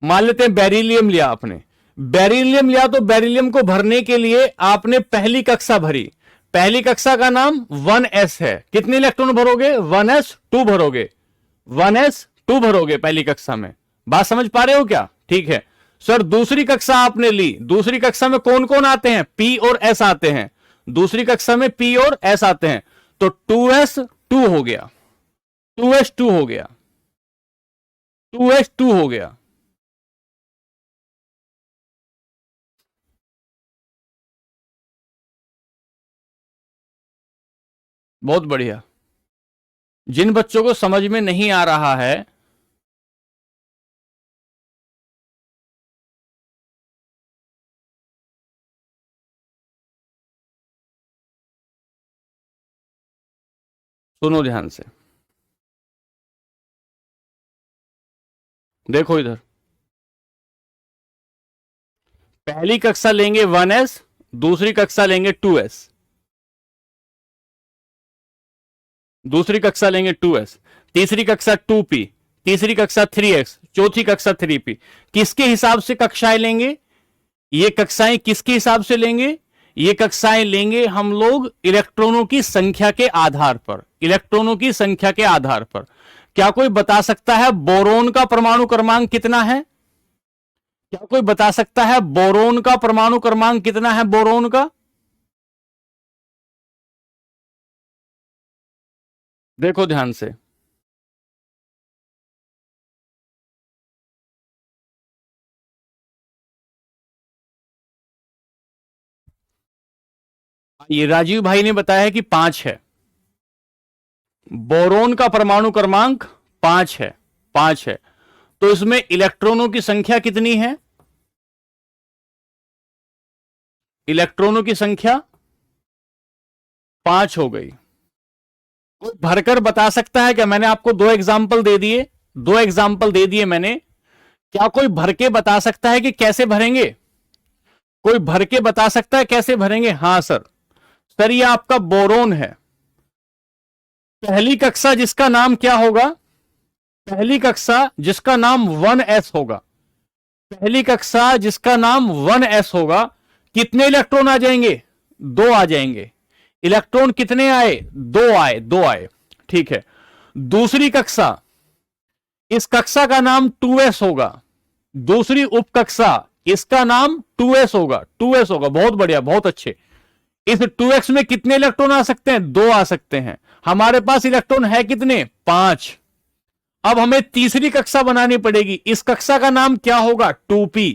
मान लेते हैं बेरिलियम लिया आपने, बेरिलियम लिया तो बेरिलियम को भरने के लिए आपने पहली कक्षा भरी, पहली कक्षा का नाम 1s है। कितने इलेक्ट्रॉन भरोगे? 1s2 भरोगे, 1s2 भरोगे पहली कक्षा में। बात समझ पा रहे हो क्या? ठीक है सर। दूसरी कक्षा आपने ली, दूसरी कक्षा में कौन कौन आते हैं? p और s आते हैं, दूसरी कक्षा में p और s आते हैं, तो 2s2 हो गया, 2s2 हो गया, 2s2 हो गया। बहुत बढ़िया। जिन बच्चों को समझ में नहीं आ रहा है, सुनो ध्यान से, देखो इधर। पहली कक्षा लेंगे 1s, दूसरी कक्षा लेंगे 2s, दूसरी कक्षा लेंगे 2s, तीसरी कक्षा 2p, तीसरी कक्षा 3x, चौथी कक्षा 3p। किसके हिसाब से कक्षाएं लेंगे? ये कक्षाएं किसके हिसाब से लेंगे? ये कक्षाएं लेंगे हम लोग इलेक्ट्रॉनों की संख्या के आधार पर, इलेक्ट्रॉनों की संख्या के आधार पर। क्या कोई बता सकता है बोरोन का परमाणु क्रमांक कितना है? क्या कोई बता सकता है बोरोन का परमाणु क्रमांक कितना है? बोरोन का देखो ध्यान से, ये राजीव भाई ने बताया कि 5 है, बोरोन का परमाणु क्रमांक 5 है, 5 है। तो इसमें इलेक्ट्रॉनों की संख्या कितनी है? इलेक्ट्रॉनों की संख्या 5 हो गई। कोई भरकर बता सकता है क्या? मैंने आपको 2 एग्जाम्पल दे दिए, 2 एग्जाम्पल दे दिए मैंने। क्या कोई भर के बता सकता है कि कैसे भरेंगे? कोई भर के बता सकता है कैसे भरेंगे? हां सर, सर ये आपका बोरोन है। पहली कक्षा जिसका नाम क्या होगा? पहली कक्षा जिसका नाम 1s होगा, पहली कक्षा जिसका नाम 1s होगा। कितने इलेक्ट्रॉन आ जाएंगे? 2 आ जाएंगे। इलेक्ट्रॉन कितने आए? 2 आए, 2 आए। ठीक है। दूसरी कक्षा, इस कक्षा का नाम 2s होगा, दूसरी उपकक्षा इसका नाम 2s होगा, 2s होगा। बहुत बढ़िया, बहुत अच्छे। इस 2x में कितने इलेक्ट्रॉन आ सकते हैं? 2 आ सकते हैं। हमारे पास इलेक्ट्रॉन है कितने? 5। अब हमें तीसरी कक्षा बनानी पड़ेगी। इस कक्षा का नाम क्या होगा? 2p।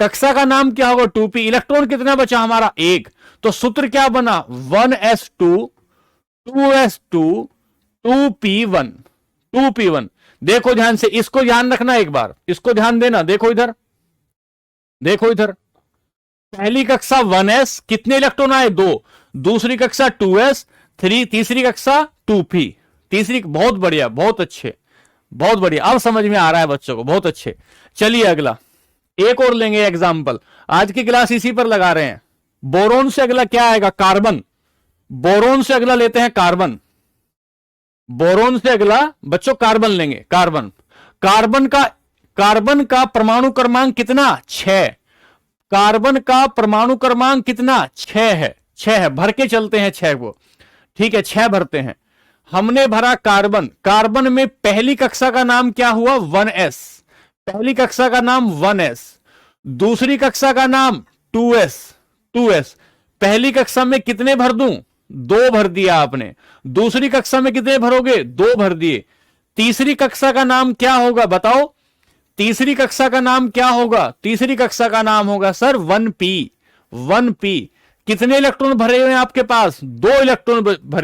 कक्षा का नाम क्या होगा? 2p। इलेक्ट्रॉन कितना बचा हमारा? 1। तो सूत्र क्या बना? 1s2 2s2 2p1, 2p1। देखो ध्यान से, इसको ध्यान रखना, एक बार इसको ध्यान देना। देखो इधर, देखो इधर। पहली कक्षा 1s, कितने इलेक्ट्रॉन आए? 2। दूसरी कक्षा 2s, 3। तीसरी कक्षा 2p, तीसरी। बहुत बढ़िया, बहुत अच्छे, बहुत बढ़िया। अब समझ में आ रहा है बच्चों को, बहुत अच्छे। चलिए अगला एक और लेंगे एग्जाम्पल। आज की क्लास इसी पर लगा रहे हैं। बोरोन से अगला क्या आएगा? कार्बन। बोरोन से अगला लेते हैं कार्बन। बोरोन से अगला बच्चों कार्बन लेंगे। कार्बन, कार्बन का परमाणु क्रमांक कितना? 6। कार्बन का परमाणु क्रमांक कितना? 6 है, 6 है। भर के चलते हैं 6 को। ठीक है, 6 भरते हैं। हमने भरा कार्बन। कार्बन में पहली कक्षा का नाम क्या हुआ? 1s। पहली कक्षा का नाम 1s। दूसरी कक्षा का नाम 2s, 2s। पहली कक्षा में कितने भर दूं? 2 भर दिया आपने। दूसरी कक्षा में कितने भरोगे? 2 भर दिए। तीसरी कक्षा का नाम क्या होगा? बताओ, तीसरी कक्षा का नाम क्या होगा? तीसरी कक्षा का नाम होगा सर 1p, 1p। कितने इलेक्ट्रॉन भरे हुए हैं आपके पास? 2 इलेक्ट्रॉन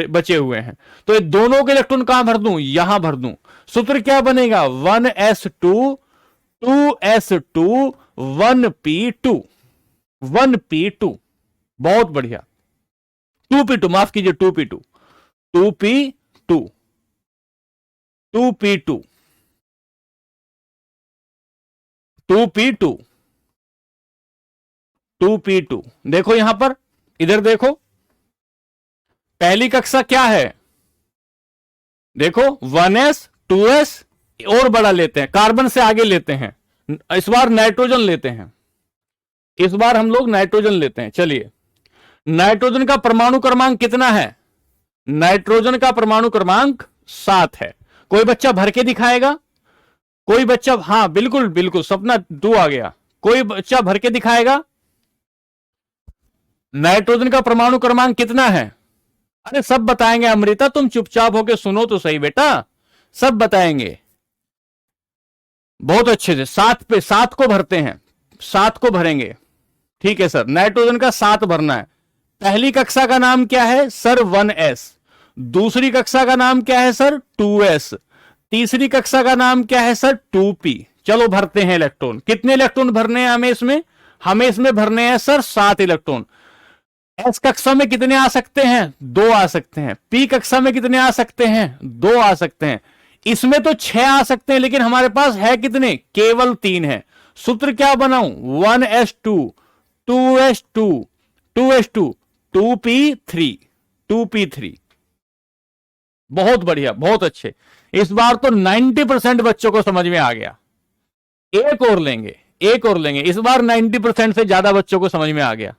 बचे हुए हैं, तो ये दोनों के इलेक्ट्रॉन कहां भर दूं? यहां भर दूं। सूत्र क्या बनेगा? 1s2 2s2 1p2 1p2। बहुत बढ़िया। 2p2, माफ कीजिए 2p2 2p2 2p2 2p2 2p2। देखो यहां पर, इधर देखो, पहली कक्षा क्या है? देखो 1s 2s और बड़ा लेते हैं, कार्बन से आगे लेते हैं, इस बार नाइट्रोजन लेते हैं, इस बार हम लोग नाइट्रोजन लेते हैं। चलिए, नाइट्रोजन का परमाणु क्रमांक कितना है? नाइट्रोजन का परमाणु क्रमांक 7 है। कोई बच्चा भर के दिखाएगा? कोई बच्चा, हां बिल्कुल बिल्कुल, सपना 2 आ गया। कोई बच्चा भर के दिखाएगा? नाइट्रोजन का परमाणु क्रमांक कितना है? अरे सब बताएंगे अमृता, तुम चुपचाप होके सुनो तो सही बेटा, सब बताएंगे बहुत अच्छे से। 7 पे 7 को भरते हैं, 7 को भरेंगे। ठीक है सर, नाइट्रोजन का 7 भरना है। पहली कक्षा का नाम क्या है सर? 1s। दूसरी कक्षा का नाम क्या है सर? 2s। तीसरी कक्षा का नाम क्या है सर? 2p। चलो भरते हैं इलेक्ट्रॉन। कितने इलेक्ट्रॉन भरने हैं हमें इसमें? हमें इसमें भरने हैं सर 7 इलेक्ट्रॉन। एस कक्षा में कितने आ सकते हैं? 2 आ सकते हैं। पी कक्षा में कितने आ सकते हैं? 2 आ सकते हैं। इसमें तो 6 आ सकते हैं, लेकिन हमारे पास है कितने? केवल 3 है। सूत्र क्या बनाऊं? 1s2 2s2 2s2 2p3 2p3। बहुत बढ़िया, बहुत अच्छे। इस बार तो 90% बच्चों को समझ में आ गया। एक और लेंगे, एक और लेंगे। इस बार 90% से ज्यादा बच्चों को समझ में आ गया।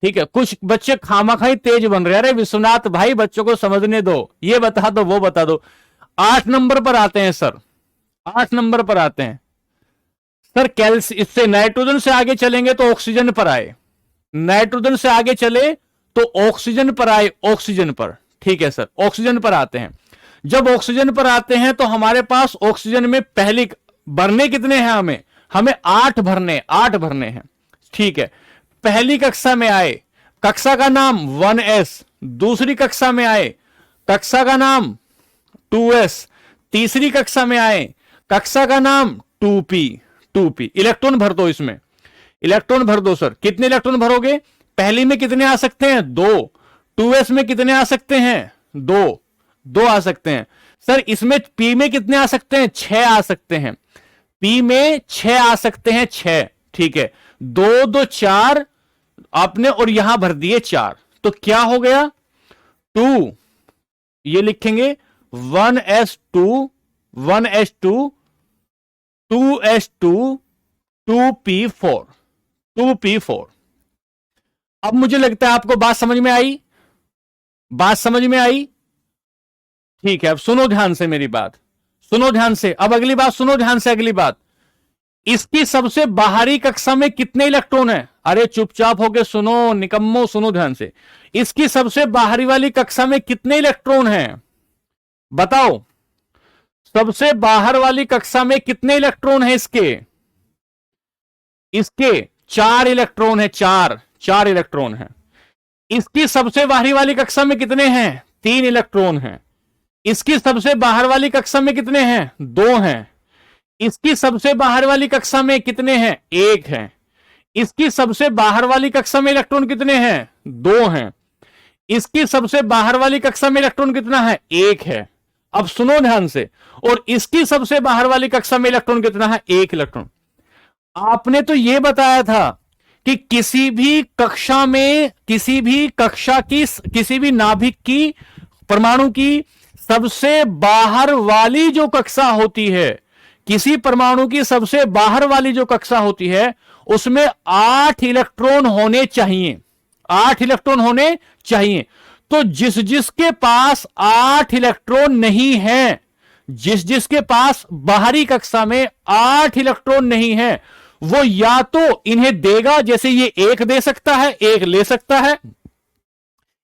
ठीक है, कुछ बच्चे खामाखाई तेज बन रहे हैं। अरे विश्वनाथ भाई, बच्चों को समझने दो, ये बता दो, वो बता दो। 8 नंबर पर आते हैं सर, 8 नंबर पर आते हैं सर। इससे नाइट्रोजन से आगे चलेंगे तो ऑक्सीजन पर आए, नाइट्रोजन से आगे चले तो ऑक्सीजन पर आए, ऑक्सीजन पर। ठीक है सर, ऑक्सीजन पर आते हैं। जब ऑक्सीजन पर आते हैं तो हमारे पास ऑक्सीजन में पहली भरने कितने हैं? हमें 8 भरने, 8 भरने हैं। ठीक है, पहली कक्षा में आए, कक्षा का नाम 1s। दूसरी कक्षा में आए, कक्षा का नाम 2s। तीसरी कक्षा में आए, कक्षा का नाम 2p 2p। इलेक्ट्रॉन भर दो इसमें, इलेक्ट्रॉन भर दो सर। कितने इलेक्ट्रॉन भरोगे? पहली में कितने आ सकते हैं? 2। 2s में कितने आ सकते हैं? 2 आ सकते हैं सर। इसमें p में कितने आ सकते हैं? 6 आ सकते हैं। p में 6 आ सकते हैं, 6। ठीक है, 2 2 4 आपने और यहां भर दिए 4, तो क्या हो गया? 2। ये लिखेंगे 1s2 1s2 2s2 2p4 2p4। अब मुझे लगता है आपको बात समझ में आई, बात समझ में आई। ठीक है, अब सुनो ध्यान से मेरी बात, सुनो ध्यान से। अब अगली बात सुनो ध्यान से, अगली बात। इसकी सबसे बाहरी कक्षा में कितने इलेक्ट्रॉन है? अरे चुपचाप होके सुनो निकम्मो, सुनो ध्यान से। इसकी सबसे बाहरी वाली कक्षा में कितने इलेक्ट्रॉन हैं? बताओ, सबसे बाहर वाली कक्षा में कितने इलेक्ट्रॉन हैं इसके? इसके 4 इलेक्ट्रॉन है, 4 इलेक्ट्रॉन है। इसकी सबसे बाहरी वाली कक्षा में कितने हैं? 3 इलेक्ट्रॉन हैं। इसकी सबसे बाहर वाली कक्षा में कितने हैं? 2 हैं। इसकी सबसे बाहर वाली कक्षा में कितने हैं? 1 है। इसकी सबसे बाहर वाली कक्षा में इलेक्ट्रॉन कितने हैं? 2 हैं। इसकी सबसे बाहर वाली कक्षा में इलेक्ट्रॉन कितना है? 1 है। अब सुनो ध्यान से, और इसकी सबसे बाहर वाली कक्षा में इलेक्ट्रॉन कितना है? 1 इलेक्ट्रॉन। आपने तो यह बताया था कि किसी भी कक्षा में, किसी भी कक्षा की, किसी भी नाभिक की, परमाणु की सबसे बाहर वाली जो कक्षा होती है, किसी परमाणु की सबसे बाहर वाली जो कक्षा होती है, उसमें 8 इलेक्ट्रॉन होने चाहिए, 8 इलेक्ट्रॉन होने चाहिए। तो जिस जिसके पास 8 इलेक्ट्रॉन नहीं है, जिस जिसके पास बाहरी कक्षा में 8 इलेक्ट्रॉन नहीं है, वो या तो इन्हें देगा, जैसे ये 1 दे सकता है, 1 ले सकता है,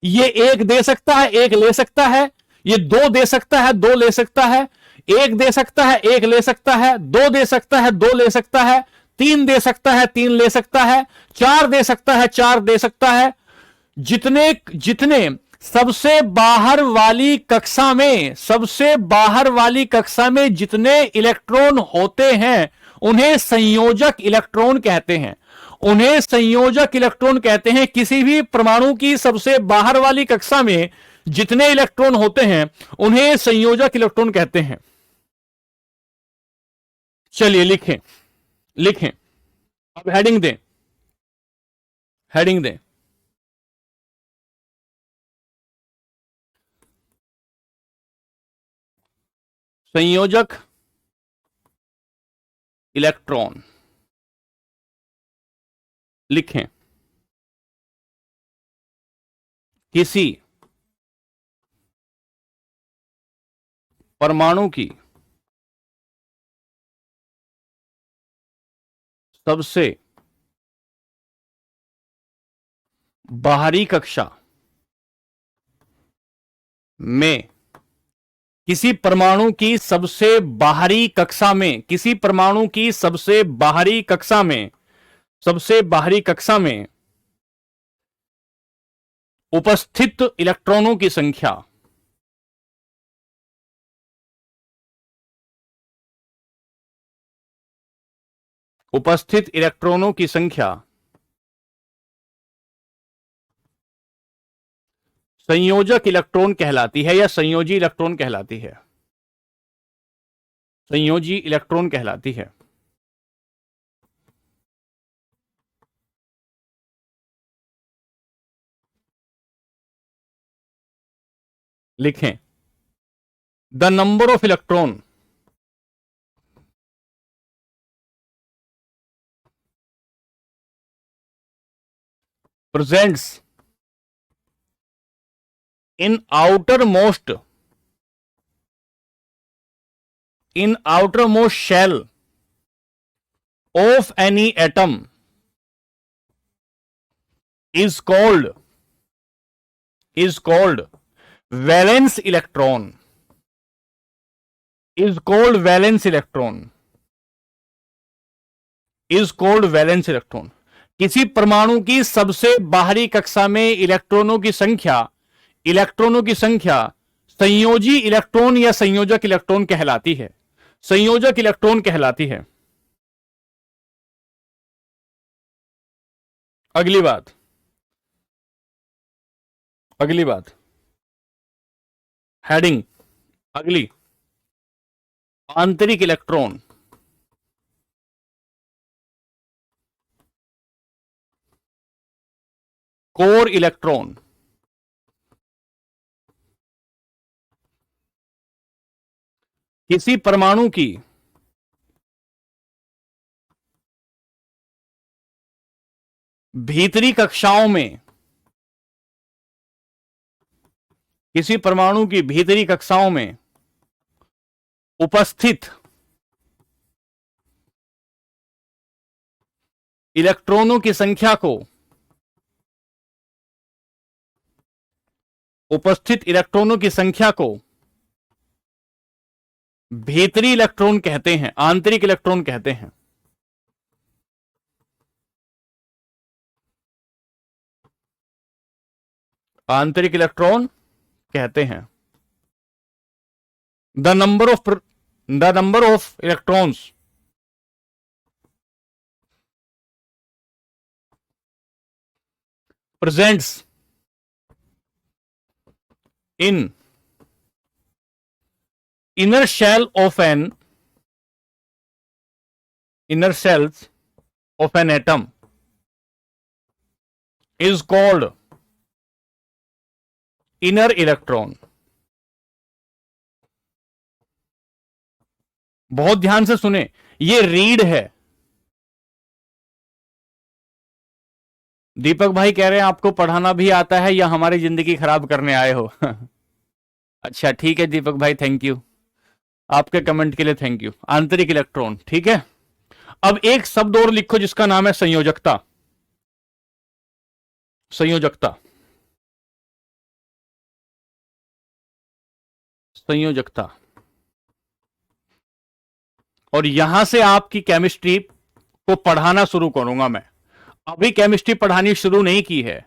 ये 1 दे सकता है, 1 ले सकता है, ये 2 दे सकता है, 2 ले सकता है, 1 दे सकता है, 1 ले सकता है, 2 दे सकता है, 2 ले सकता है, 3 दे सकता है, 3 ले सकता है, 4 दे सकता है, 4 दे सकता है, जितने जितने सबसे बाहर वाली कक्षा में, सबसे बाहर वाली कक्षा में जितने इलेक्ट्रॉन होते हैं उन्हें संयोजक इलेक्ट्रॉन कहते हैं। उन्हें संयोजक इलेक्ट्रॉन कहते हैं। किसी भी परमाणु की सबसे बाहर वाली कक्षा में जितने इलेक्ट्रॉन होते हैं उन्हें संयोजक इलेक्ट्रॉन कहते हैं। चलिए लिखें, लिखें। अब हेडिंग दें, हेडिंग दें। संयोजक इलेक्ट्रॉन लिखें। किसी परमाणु की सबसे बाहरी कक्षा में, किसी परमाणु की सबसे बाहरी कक्षा में, किसी परमाणु की सबसे बाहरी कक्षा में, सबसे बाहरी कक्षा में उपस्थित इलेक्ट्रॉनों की संख्या, उपस्थित इलेक्ट्रॉनों की संख्या संयोजक इलेक्ट्रॉन कहलाती है या संयोजी इलेक्ट्रॉन कहलाती है? संयोजी इलेक्ट्रॉन कहलाती है। लिखें, the number of electron presents in outermost shell of any atom is called valence electron, is called valence electron, is called valence electron। किसी परमाणु की सबसे बाहरी कक्षा में इलेक्ट्रॉनों की संख्या संयोजी इलेक्ट्रॉन या संयोजक इलेक्ट्रॉन कहलाती है। संयोजक इलेक्ट्रॉन कहलाती है। अगली बात, अगली बात, हेडिंग अगली, आंतरिक इलेक्ट्रॉन, कोर इलेक्ट्रॉन। किसी परमाणु की भीतरी कक्षाओं में, किसी परमाणु की भीतरी कक्षाओं में उपस्थित इलेक्ट्रॉनों की संख्या को, उपस्थित इलेक्ट्रॉनों की संख्या को भीतरी इलेक्ट्रॉन कहते हैं, आंतरिक इलेक्ट्रॉन कहते हैं। आंतरिक इलेक्ट्रॉन कहते हैं। The number of electrons presents in inner shell of an atom is called inner electron। बहुत ध्यान से सुने, ये रीड है। दीपक भाई कह रहे हैं आपको पढ़ाना भी आता है या हमारी जिंदगी खराब करने आए हो? अच्छा ठीक है दीपक भाई, थैंक यू, आपके कमेंट के लिए थैंक यू। आंतरिक इलेक्ट्रॉन, ठीक है। अब एक शब्द और लिखो जिसका नाम है संयोजकता। संयोजकता, संयोजकता। और यहां से आपकी केमिस्ट्री को पढ़ाना शुरू करूंगा मैं। अभी केमिस्ट्री पढ़ानी शुरू नहीं की है,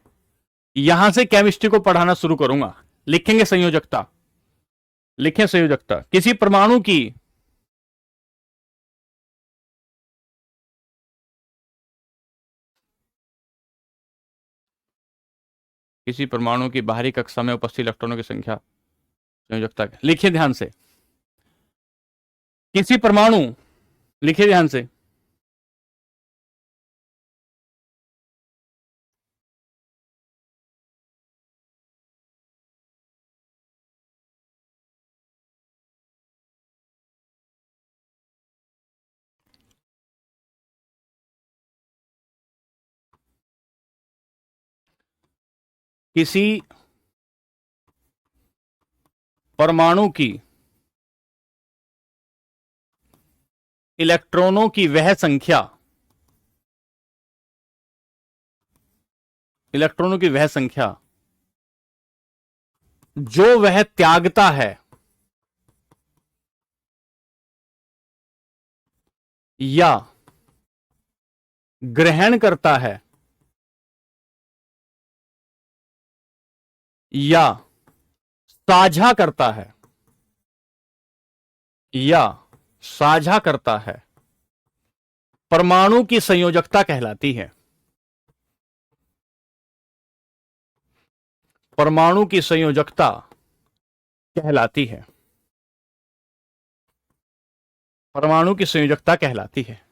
यहां से केमिस्ट्री को पढ़ाना शुरू करूंगा। लिखेंगे संयोजकता, लिखें संयोजकता। किसी परमाणु की बाहरी कक्षा में उपस्थित इलेक्ट्रॉनों की संख्या संयोजकता। लिखिए ध्यान से, किसी परमाणु, लिखिए ध्यान से, किसी परमाणु की इलेक्ट्रॉनों की वह संख्या, इलेक्ट्रॉनों की वह संख्या जो वह त्यागता है या ग्रहण करता है या साझा करता है, या साझा करता है, परमाणु की संयोजकता कहलाती है। परमाणु की संयोजकता कहलाती है। परमाणु की संयोजकता कहलाती है।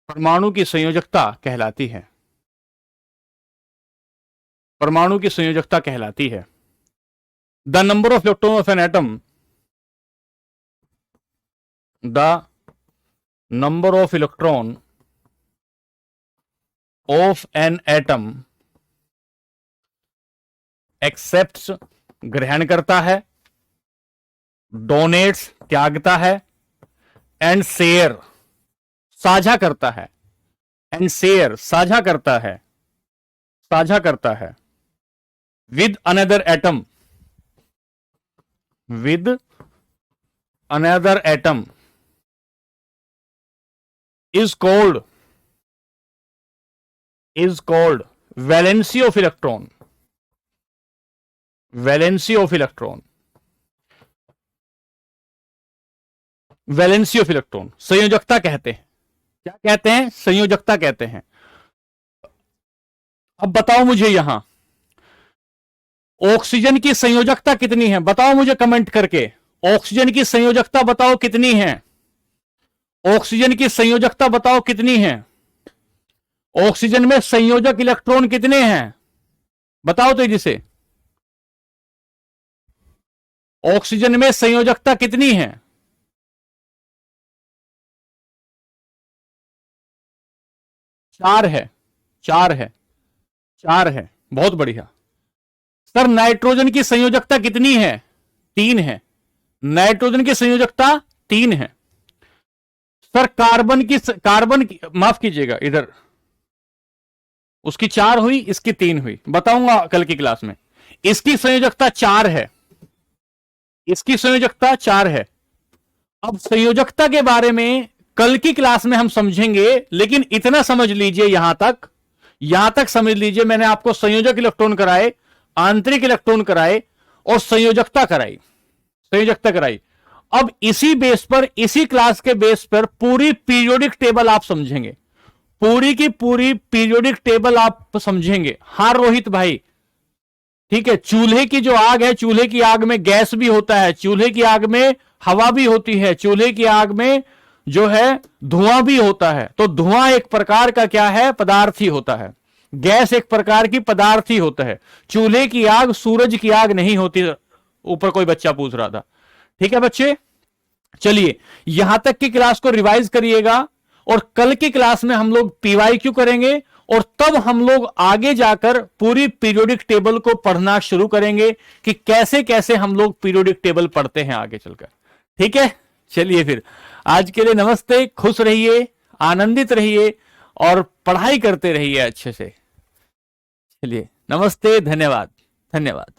परमाणु की संयोजकता कहलाती है। परमाणु की संयोजकता कहलाती है। The number of electron of an atom, the number of electron of an atom accepts, ग्रहण करता है, डोनेट्स, त्यागता है, एंड शेयर, साझा करता है, एंड शेयर, साझा करता है, साझा करता है, with another atom, with another atom is called valency of electron, valency of electron, valency of electron, संयोजकता कहते हैं। क्या कहते हैं? संयोजकता कहते हैं। अब बताओ मुझे यहां ऑक्सीजन की संयोजकता कितनी है? बताओ मुझे कमेंट करके, ऑक्सीजन की संयोजकता बताओ कितनी है? ऑक्सीजन की संयोजकता बताओ कितनी है? ऑक्सीजन में संयोजक इलेक्ट्रॉन कितने हैं? बताओ तेजी से। ऑक्सीजन में संयोजकता कितनी है? 4 है, 4 है, 4 है। बहुत बढ़िया सर। नाइट्रोजन की संयोजकता कितनी है? 3 है। नाइट्रोजन की संयोजकता 3 है। सर कार्बन की माफ कीजिएगा, इधर उसकी 4 हुई, इसकी 3 हुई। बताऊंगा कल की क्लास में। इसकी संयोजकता 4 है, इसकी संयोजकता 4 है। अब संयोजकता के बारे में कल की क्लास में हम समझेंगे, लेकिन इतना समझ लीजिए, यहां तक समझ लीजिए, मैंने आपको संयोजक इलेक्ट्रॉन कराए, आंतरिक इलेक्ट्रॉन कराए और संयोजकता कराई, संयोजकता कराई। अब इसी बेस पर, इसी क्लास के बेस पर पूरी पीरियोडिक टेबल आप समझेंगे, पूरी की पूरी पीरियोडिक टेबल आप समझेंगे। हाँ रोहित भाई, ठीक है। चूल्हे की जो आग है, चूल्हे की आग में गैस भी होता है, चूल्हे की आग में हवा भी होती है, चूल्हे की आग में जो है धुआं भी होता है। तो धुआं एक प्रकार का क्या है? पदार्थ ही होता है। गैस एक प्रकार की पदार्थ ही होता है। चूल्हे की आग सूरज की आग नहीं होती। ऊपर कोई बच्चा पूछ रहा था। ठीक है बच्चे, चलिए यहां तक की क्लास को रिवाइज करिएगा और कल की क्लास में हम लोग पीवाईक्यू करेंगे और तब हम लोग आगे जाकर पूरी पीरियोडिक टेबल को पढ़ना शुरू करेंगे कि कैसे कैसे हम लोग पीरियोडिक टेबल पढ़ते हैं आगे चलकर। ठीक है, चलिए फिर आज के लिए नमस्ते, खुश रहिए, आनंदित रहिए और पढ़ाई करते रहिए अच्छे से। चलिए नमस्ते, धन्यवाद, धन्यवाद।